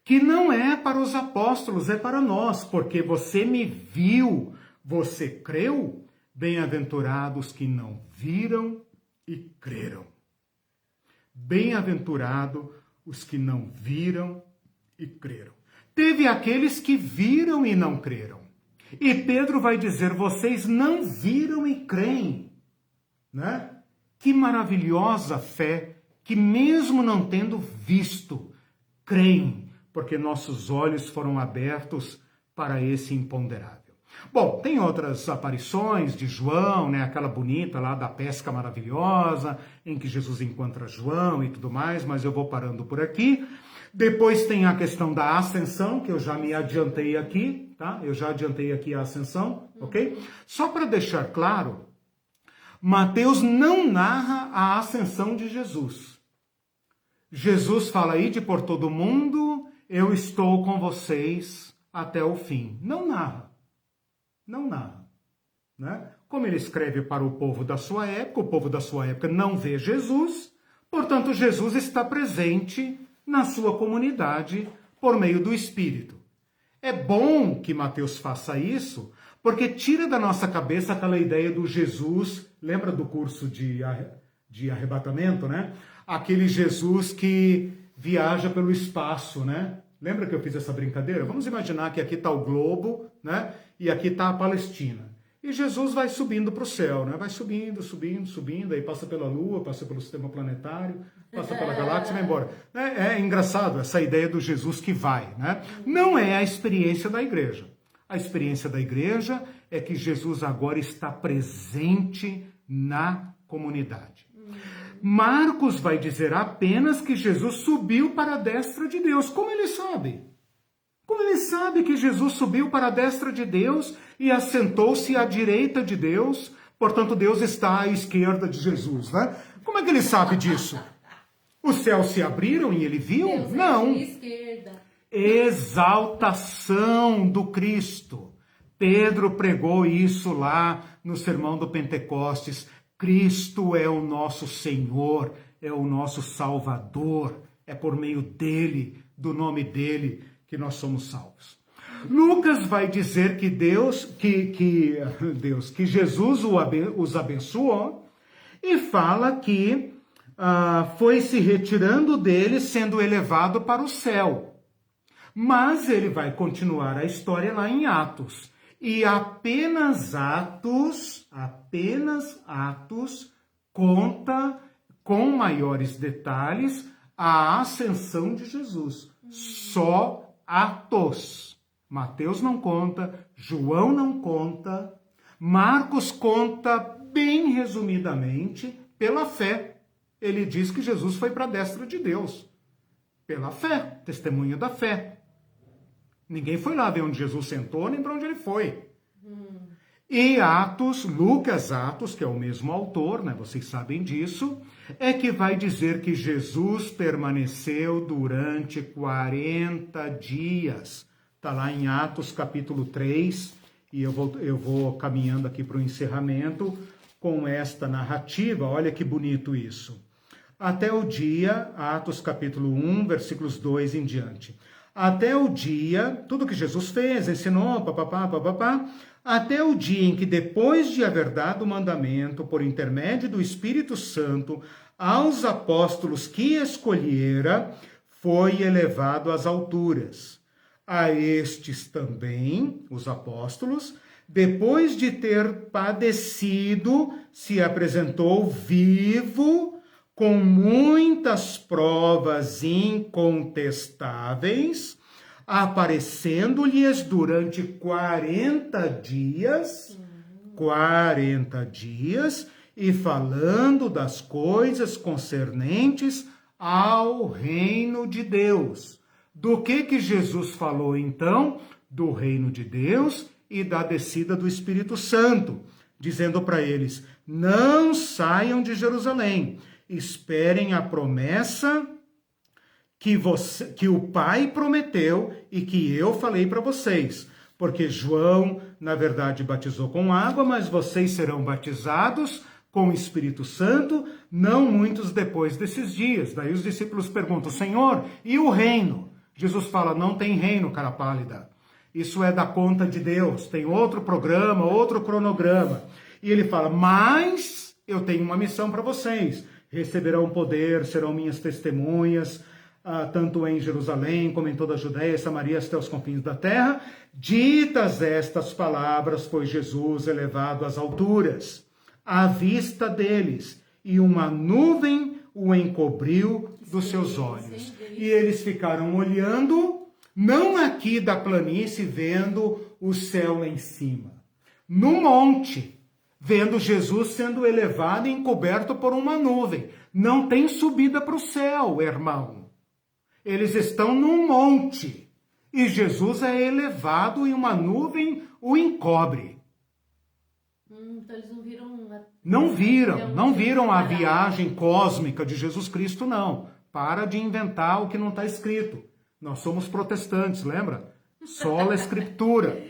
que não é para os apóstolos, é para nós, porque você me viu, você creu, bem-aventurados que não viram e creram. Bem-aventurado os que não viram e creram. Teve aqueles que viram e não creram. E Pedro vai dizer, vocês não viram e creem, né? Que maravilhosa fé, que mesmo não tendo visto, creem, porque nossos olhos foram abertos para esse imponderável. Bom, tem outras aparições de João, né? Aquela bonita lá da pesca maravilhosa, em que Jesus encontra João e tudo mais, mas eu vou parando por aqui. Depois tem a questão da ascensão, que eu já me adiantei aqui, tá? Eu já adiantei aqui a ascensão, ok? Só para deixar claro, Mateus não narra a ascensão de Jesus. Jesus fala, ide por todo mundo, eu estou com vocês até o fim. Não narra. Não narra. Né? Como ele escreve para o povo da sua época, o povo da sua época não vê Jesus, portanto, Jesus está presente na sua comunidade por meio do Espírito. É bom que Mateus faça isso, porque tira da nossa cabeça aquela ideia do Jesus, lembra do curso de arrebatamento, né? Aquele Jesus que viaja pelo espaço, né? Lembra que eu fiz essa brincadeira? Vamos imaginar que aqui está o globo, né? E aqui está a Palestina. E Jesus vai subindo para o céu, né? Vai subindo, subindo, subindo, aí passa pela Lua, passa pelo sistema planetário, passa pela galáxia e vai embora. É engraçado essa ideia do Jesus que vai, né? Não é a experiência da igreja. A experiência da igreja é que Jesus agora está presente na comunidade. Marcos vai dizer apenas que Jesus subiu para a destra de Deus. Como ele sabe? Como ele sabe que Jesus subiu para a destra de Deus e assentou-se à direita de Deus? Portanto, Deus está à esquerda de Jesus, né? Como é que ele sabe disso? Os céus se abriram e ele viu? Deus Não. É de esquerda. Exaltação do Cristo. Pedro pregou isso lá no sermão do Pentecostes. Cristo é o nosso Senhor, é o nosso Salvador, é por meio dele, do nome dele, que nós somos salvos. Lucas vai dizer que que Jesus os abençoou e fala que foi se retirando dele, sendo elevado para o céu. Mas ele vai continuar a história lá em Atos. E apenas Atos conta com maiores detalhes a ascensão de Jesus. Só Atos. Mateus não conta, João não conta, Marcos conta bem resumidamente pela fé. Ele diz que Jesus foi para a destra de Deus. Pela fé, testemunho da fé. Ninguém foi lá ver onde Jesus sentou, nem para onde ele foi. E Atos, Lucas Atos, que é o mesmo autor, né, vocês sabem disso, é que vai dizer que Jesus permaneceu durante 40 dias. Está lá em Atos capítulo 3, e eu vou caminhando aqui para o encerramento com esta narrativa. Olha que bonito isso. Até o dia, Atos capítulo 1, versículos 2 em diante. Até o dia, tudo que Jesus fez, ensinou, papapá, até o dia em que, depois de haver dado o mandamento, por intermédio do Espírito Santo, aos apóstolos que escolhera, foi elevado às alturas. A estes também, os apóstolos, depois de ter padecido, se apresentou vivo, com muitas provas incontestáveis, aparecendo-lhes durante 40 dias, e falando das coisas concernentes ao reino de Deus. Do que Jesus falou, então? Do reino de Deus e da descida do Espírito Santo, dizendo para eles, não saiam de Jerusalém, esperem a promessa que o Pai prometeu e que eu falei para vocês. Porque João, na verdade, batizou com água, mas vocês serão batizados com o Espírito Santo, não muitos depois desses dias. Daí os discípulos perguntam, Senhor, e o reino? Jesus fala, não tem reino, cara pálida. Isso é da conta de Deus, tem outro programa, outro cronograma. E ele fala, mas eu tenho uma missão para vocês. Receberão poder, serão minhas testemunhas, tanto em Jerusalém como em toda a Judéia e Samaria até os confins da terra. Ditas estas palavras, foi Jesus elevado às alturas, à vista deles, e uma nuvem o encobriu dos seus olhos. E eles ficaram olhando, não aqui da planície, vendo o céu lá em cima, no monte, vendo Jesus sendo elevado e encoberto por uma nuvem. Não tem subida para o céu, irmão. Eles estão num monte e Jesus é elevado e uma nuvem o encobre. Então eles não viram... Não viram a viagem cósmica de Jesus Cristo, não. Para de inventar o que não está escrito. Nós somos protestantes, lembra? Sola Escritura.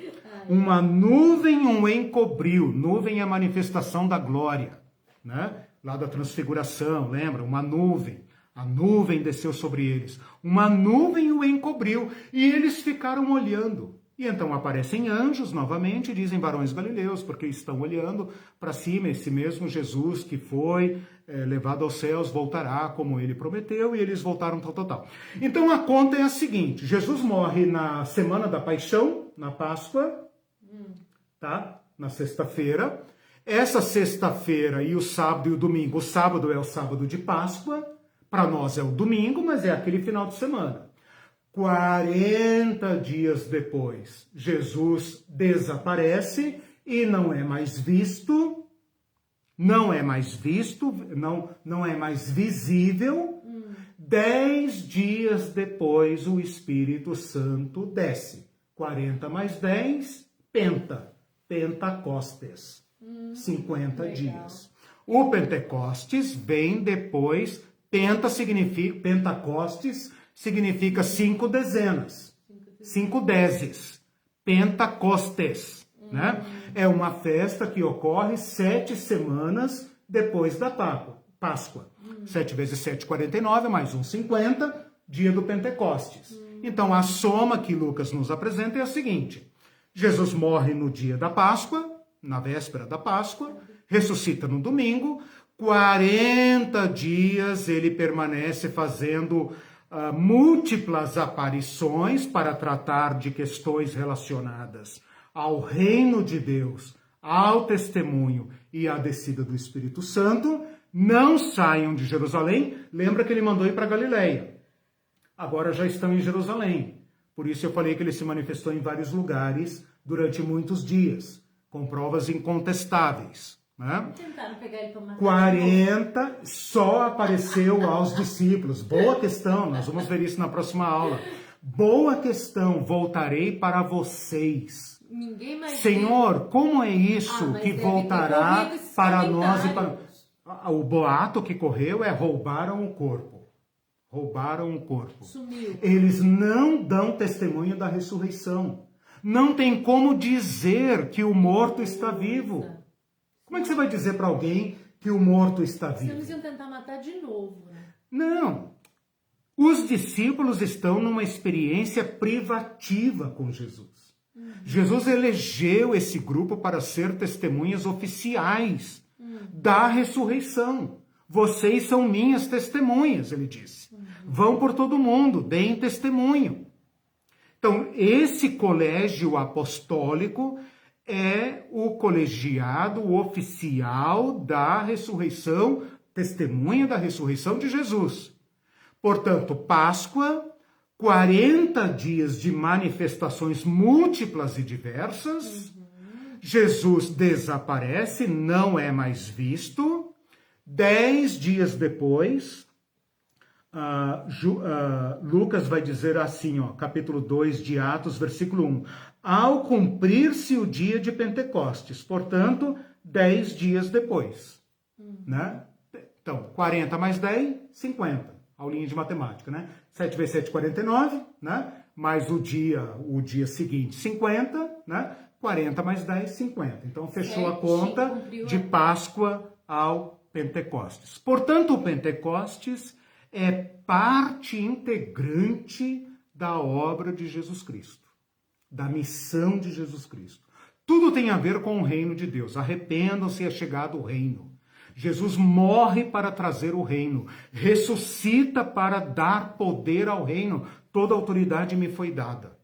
Uma nuvem o encobriu. Nuvem é a manifestação da glória, né? Lá da transfiguração, lembra? Uma nuvem. A nuvem desceu sobre eles. Uma nuvem o encobriu. E eles ficaram olhando. E então aparecem anjos novamente e dizem, varões galileus, porque estão olhando para cima. Esse mesmo Jesus que foi levado aos céus voltará como ele prometeu. E eles voltaram tal. Então a conta é a seguinte. Jesus morre na semana da paixão, na Páscoa, tá? Na sexta-feira. Essa sexta-feira e o sábado e o domingo. O sábado é o sábado de Páscoa. Para nós é o domingo, mas é aquele final de semana. 40 dias depois, Jesus desaparece e não é mais visto, não é mais visível. 10 dias depois, o Espírito Santo desce. 40 mais 10, Pentecostes. 50 dias. O Pentecostes vem depois. Pentecostes significa 5 dezenas, 5 dezes, Pentecostes, né? É uma festa que ocorre 7 semanas depois da Páscoa. 7 vezes 7, 49, mais 1, 50, dia do Pentecostes. Então, a soma que Lucas nos apresenta é a seguinte, Jesus morre no dia da Páscoa, na véspera da Páscoa, ressuscita no domingo, 40 dias ele permanece fazendo múltiplas aparições para tratar de questões relacionadas ao reino de Deus, ao testemunho e à descida do Espírito Santo. Não saiam de Jerusalém. Lembra que ele mandou ir para Galileia. Agora já estão em Jerusalém. Por isso eu falei que ele se manifestou em vários lugares durante muitos dias. com provas incontestáveis. Né? Tentaram pegar ele para matar. 40 só apareceu aos discípulos. Boa questão, nós vamos ver isso na próxima aula. Boa questão, voltarei para vocês. Ninguém mais Senhor, como é isso que voltará para nós? O boato que correu é roubaram o corpo. Roubaram o corpo. Sumiu. Eles não dão testemunho da ressurreição. Não tem como dizer que o morto está vivo. Como é que você vai dizer para alguém que o morto está vivo? Eles iam tentar matar de novo, né? Não. Os discípulos estão numa experiência privativa com Jesus. Jesus elegeu esse grupo para ser testemunhas oficiais da ressurreição. Vocês são minhas testemunhas, ele disse. Vão por todo mundo, deem testemunho. Então, esse colégio apostólico é o colegiado oficial da ressurreição, testemunha da ressurreição de Jesus. Portanto, Páscoa, 40 dias de manifestações múltiplas e diversas. Jesus desaparece, não é mais visto. 10 dias depois, Lucas vai dizer assim, capítulo 2 de Atos, versículo 1. Ao cumprir-se o dia de Pentecostes, portanto, 10 dias depois. Né? Então, 40 mais 10, 50. Aulinha de matemática, né? 7 vezes 7, 49, né? Mais o dia seguinte, 50, né? 40 mais 10, 50. Então, fechou a conta de Páscoa ao Pentecostes. Portanto, o Pentecostes é parte integrante da obra de Jesus Cristo, da missão de Jesus Cristo. Tudo tem a ver com o reino de Deus. Arrependam-se, é chegado o reino. Jesus morre para trazer o reino, ressuscita para dar poder ao reino. Toda autoridade me foi dada.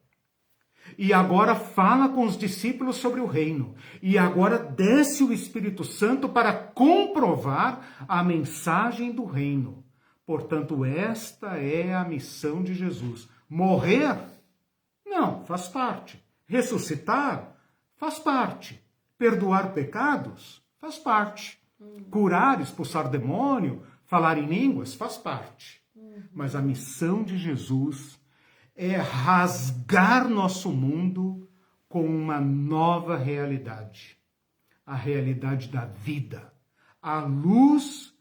E agora fala com os discípulos sobre o reino. E agora desce o Espírito Santo para comprovar a mensagem do reino. Portanto, esta é a missão de Jesus. Morrer? Não, faz parte. Ressuscitar? Faz parte. Perdoar pecados? Faz parte. Curar, expulsar demônio, falar em línguas? Faz parte. Mas a missão de Jesus é rasgar nosso mundo com uma nova realidade. A realidade da vida. A luz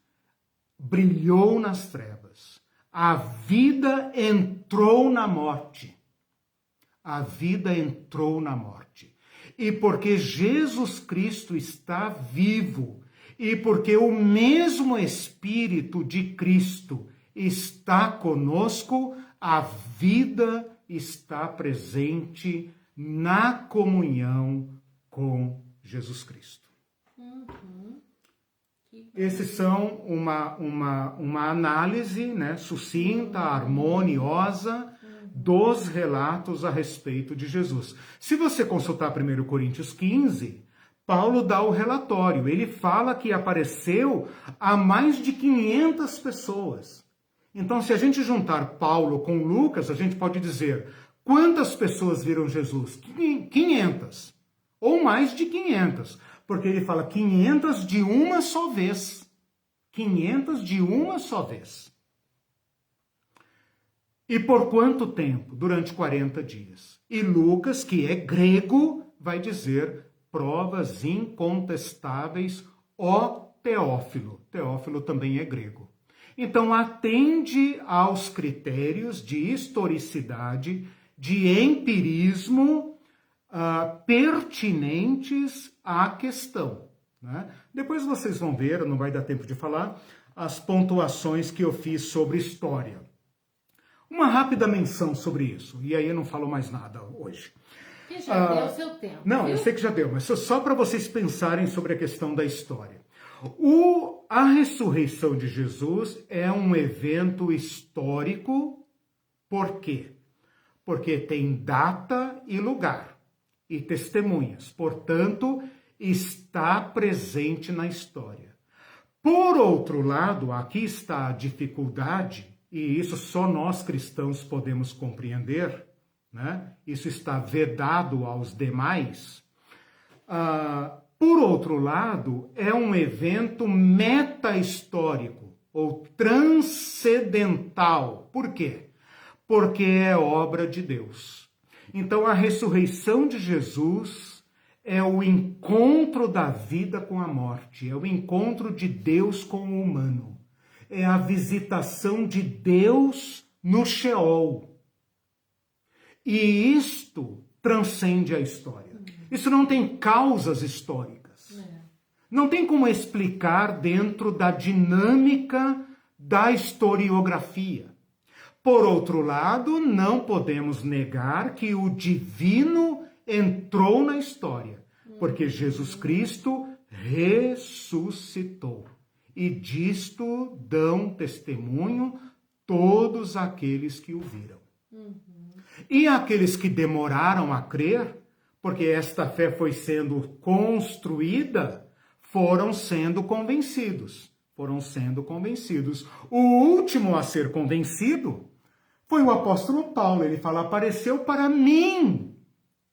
brilhou nas trevas. A vida entrou na morte. A vida entrou na morte. E porque Jesus Cristo está vivo, e porque o mesmo Espírito de Cristo está conosco, a vida está presente na comunhão com Jesus Cristo. Esses são uma análise, né, sucinta, harmoniosa dos relatos a respeito de Jesus. Se você consultar 1 Coríntios 15, Paulo dá o relatório. Ele fala que apareceu a mais de 500 pessoas. Então, se a gente juntar Paulo com Lucas, a gente pode dizer, quantas pessoas viram Jesus? 500. Ou mais de 500. Porque ele fala 500 de uma só vez. 500 de uma só vez. E por quanto tempo? Durante 40 dias. E Lucas, que é grego, vai dizer provas incontestáveis, ó Teófilo. Teófilo também é grego. Então, atende aos critérios de historicidade, de empirismo pertinentes à questão. Né? Depois vocês vão ver, não vai dar tempo de falar, as pontuações que eu fiz sobre história. Uma rápida menção sobre isso, e aí eu não falo mais nada hoje. Que já deu o seu tempo. Não, viu? eu sei que já deu, mas só para vocês pensarem sobre a questão da história. A ressurreição de Jesus é um evento histórico, por quê? Porque tem data e lugar, e testemunhas, portanto, está presente na história. Por outro lado, aqui está a dificuldade, e isso só nós cristãos podemos compreender, né? Isso está vedado aos demais. Por outro lado, é um evento meta-histórico ou transcendental. Por quê? Porque é obra de Deus. Então, a ressurreição de Jesus é o encontro da vida com a morte, é o encontro de Deus com o humano, é a visitação de Deus no Sheol. E isto transcende a história. Isso não tem causas históricas. Não tem como explicar dentro da dinâmica da historiografia. Por outro lado, não podemos negar que o divino entrou na história, porque Jesus Cristo ressuscitou. E disto dão testemunho todos aqueles que o viram. E aqueles que demoraram a crer, porque esta fé foi sendo construída, foram sendo convencidos. Foram sendo convencidos. O último a ser convencido foi o apóstolo Paulo. Ele fala, apareceu para mim.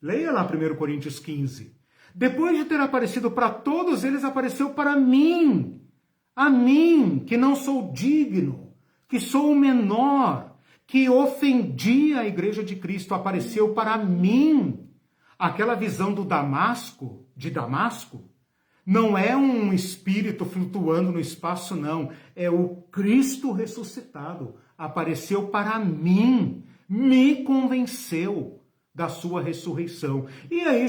Leia lá 1 Coríntios 15. Depois de ter aparecido para todos eles, apareceu para mim. A mim, que não sou digno, que sou o menor, que ofendi a igreja de Cristo, apareceu para mim. Aquela visão do Damasco, de Damasco, não é um espírito flutuando no espaço, não. É o Cristo ressuscitado. Apareceu para mim, me convenceu da sua ressurreição. E aí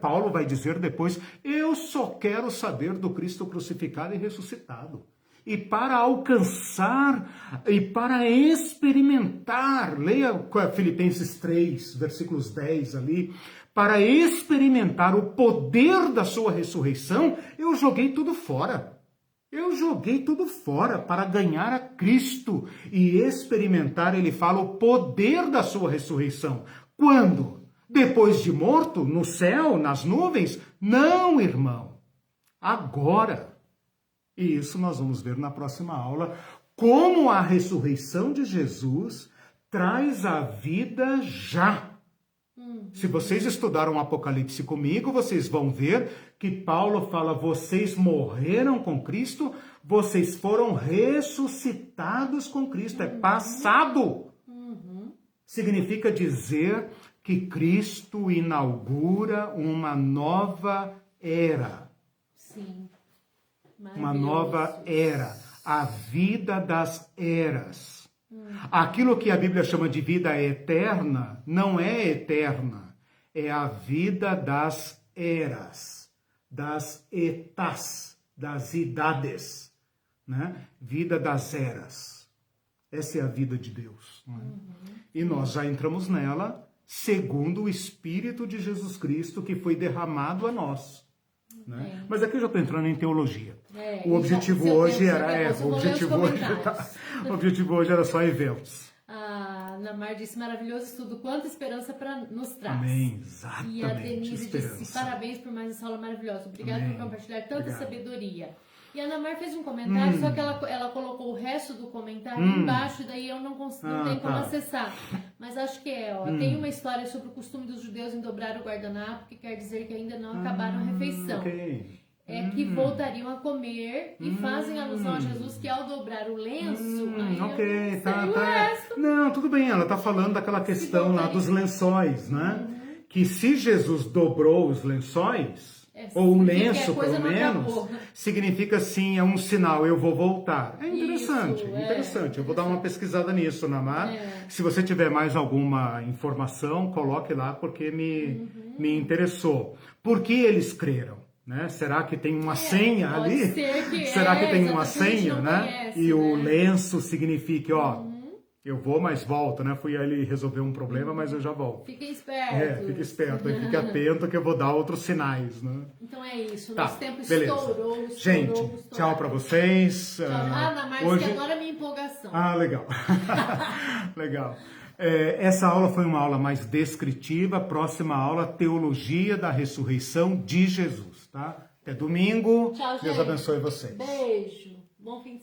Paulo vai dizer depois, eu só quero saber do Cristo crucificado e ressuscitado. E para alcançar e para experimentar, leia Filipenses 3, versículos 10 ali, para experimentar o poder da sua ressurreição, eu joguei tudo fora. Eu joguei tudo fora para ganhar a Cristo e experimentar, ele fala, o poder da sua ressurreição. Quando? Depois de morto? No céu? Nas nuvens? Não, irmão. Agora. E isso nós vamos ver na próxima aula, como a ressurreição de Jesus traz a vida já. Se vocês estudaram o Apocalipse comigo, vocês vão ver que Paulo fala, vocês morreram com Cristo, vocês foram ressuscitados com Cristo. É passado. Significa dizer que Cristo inaugura uma nova era. Sim. Uma nova era, a vida das eras. Aquilo que a Bíblia chama de vida eterna, não é eterna, é a vida das eras, das etas, das idades, né? Vida das eras. Essa é a vida de Deus. Né? E nós já entramos nela segundo o Espírito de Jesus Cristo que foi derramado a nós. Né? Mas aqui eu já estou entrando em teologia. O objetivo hoje era. O objetivo hoje era só eventos. A Namar disse, maravilhoso estudo, quanta esperança para nos traz. Amém, exatamente. E a Denise disse, parabéns por mais essa aula maravilhosa. Obrigada por compartilhar tanta sabedoria. E a Namar fez um comentário, só que ela colocou o resto do comentário embaixo, daí eu não tenho como acessar. Mas acho que tem uma história sobre o costume dos judeus em dobrar o guardanapo, que quer dizer que ainda não acabaram a refeição. Okay. Que voltariam a comer e fazem alusão a Jesus que ao dobrar o lenço, Não, tudo bem, ela está falando daquela questão lá dos lençóis, né? Que se Jesus dobrou os lençóis, ou um lenço pelo menos, significa sim, é um sinal, eu vou voltar. É interessante, interessante. Eu vou dar uma pesquisada nisso, Namar. Se você tiver mais alguma informação, coloque lá, porque me interessou. Por que eles creram? Né? Será que tem uma senha ali? Será que tem uma senha, né? Conhece, e o lenço significa, eu vou, mas volto, né? Fui ali resolver um problema, mas eu já volto. Fique esperto. Fique esperto, fique atento que eu vou dar outros sinais, né? Então é isso, nosso tempo beleza. estourou. Gente, tchau pra vocês. Tchau. Namar, hoje... que adora a minha empolgação. Legal. Legal. Essa aula foi uma aula mais descritiva. Próxima aula, Teologia da Ressurreição de Jesus, tá? Até domingo. Tchau, gente. Deus abençoe vocês. Beijo. Bom fim de semana.